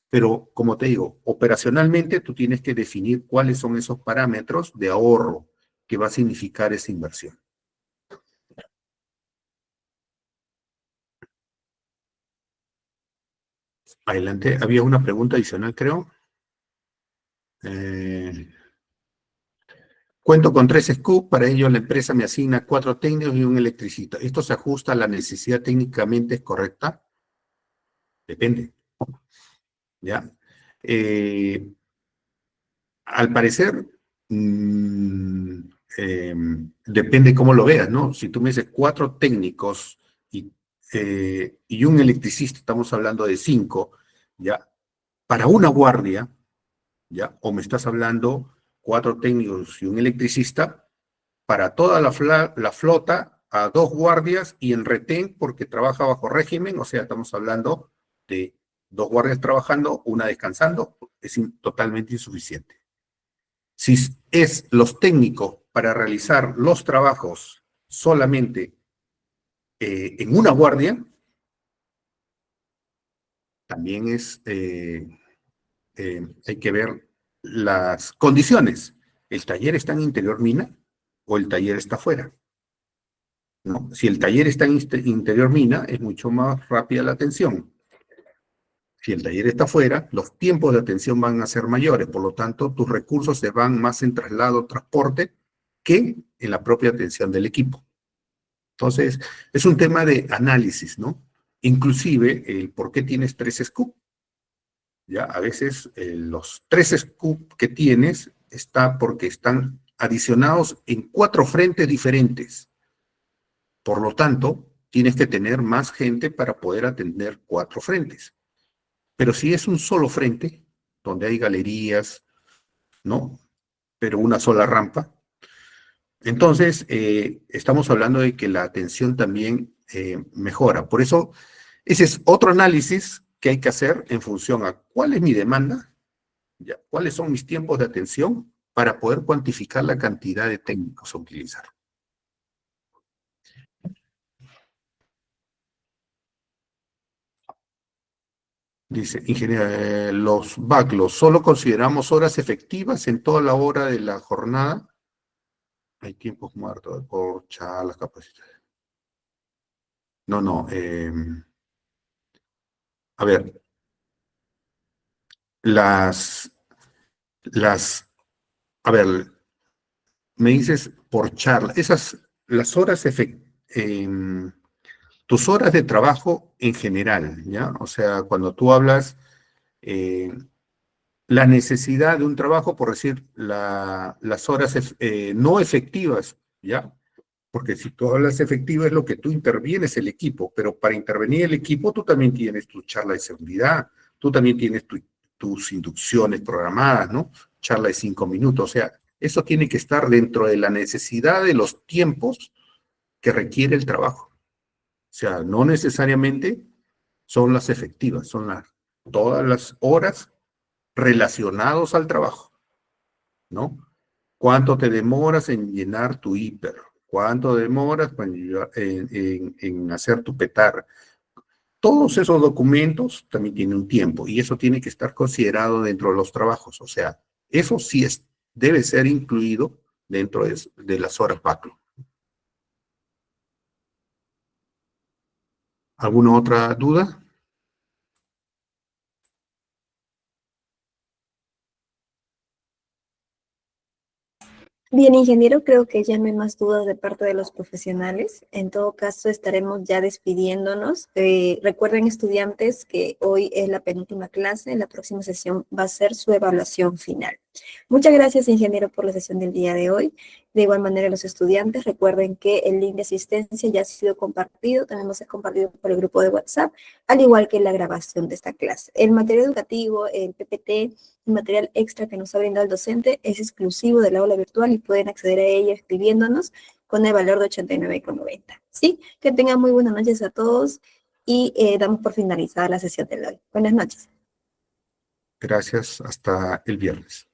Pero, como te digo, operacionalmente tú tienes que definir cuáles son esos parámetros de ahorro que va a significar esa inversión. Adelante, había una pregunta adicional, creo. Cuento con 3 SCUP, para ello la empresa me asigna 4 técnicos y un electricista. ¿Esto se ajusta a la necesidad técnicamente correcta? Depende. ¿Ya? Al parecer, depende cómo lo veas, ¿no? Si tú me dices 4 técnicos y un electricista, estamos hablando de 5, ¿ya? Para una guardia, ¿ya? O me estás hablando 4 técnicos y un electricista, para toda la flota, a 2 guardias y en retén, porque trabaja bajo régimen, o sea, estamos hablando de 2 guardias trabajando, una descansando, es totalmente insuficiente. Si es los técnicos para realizar los trabajos solamente en una guardia, también hay que ver las condiciones. ¿El taller está en interior mina o el taller está afuera? ¿No? Si el taller está en interior mina, es mucho más rápida la atención. Si el taller está afuera, los tiempos de atención van a ser mayores, por lo tanto, tus recursos se van más en traslado, transporte, que en la propia atención del equipo. Entonces, es un tema de análisis, ¿no? Inclusive, el por qué tienes 3 SCUP. Ya, a veces los 3 SCUP que tienes está porque están adicionados en 4 frentes diferentes. Por lo tanto, tienes que tener más gente para poder atender 4 frentes. Pero si es un solo frente, donde hay galerías, ¿no? Pero una sola rampa, entonces estamos hablando de que la atención también mejora. Por eso, ese es otro análisis que hay que hacer en función a cuál es mi demanda, ¿ya? Cuáles son mis tiempos de atención para poder cuantificar la cantidad de técnicos a utilizar. Dice, ingeniero, los backlogs, ¿solo consideramos horas efectivas en toda la hora de la jornada? Hay tiempos muertos por charlas, capacitaciones. No. A ver, a ver, me dices por charla, las horas tus horas de trabajo en general, ¿ya? O sea, cuando tú hablas la necesidad de un trabajo, por decir, las horas no efectivas, ¿ya? Porque si tú hablas efectivo es lo que tú intervienes el equipo, pero para intervenir el equipo tú también tienes tu charla de seguridad, tú también tienes tus inducciones programadas, ¿no? Charla de 5 minutos, o sea, Eso tiene que estar dentro de la necesidad de los tiempos que requiere el trabajo. O sea, no necesariamente son las efectivas, son todas las horas relacionadas al trabajo, ¿no? ¿Cuánto te demoras en llenar tu hiper? ¿Cuánto demoras en hacer tu petar? Todos esos documentos también tienen un tiempo y eso tiene que estar considerado dentro de los trabajos. O sea, eso sí debe ser incluido dentro de las horas backlog. ¿Alguna otra duda? Bien, ingeniero, creo que ya no hay más dudas de parte de los profesionales. En todo caso, estaremos ya despidiéndonos. Recuerden, estudiantes, que hoy es la penúltima clase. La próxima sesión va a ser su evaluación final. Muchas gracias, ingeniero, por la sesión del día de hoy. De igual manera, los estudiantes, recuerden que el link de asistencia ya ha sido compartido. También va a ser compartido por el grupo de WhatsApp, al igual que la grabación de esta clase. El material educativo, el PPT, el material extra que nos ha brindado el docente es exclusivo del aula virtual y pueden acceder a ella escribiéndonos con el valor de 89,90. ¿Sí? Que tengan muy buenas noches a todos y damos por finalizada la sesión de hoy. Buenas noches. Gracias, hasta el viernes.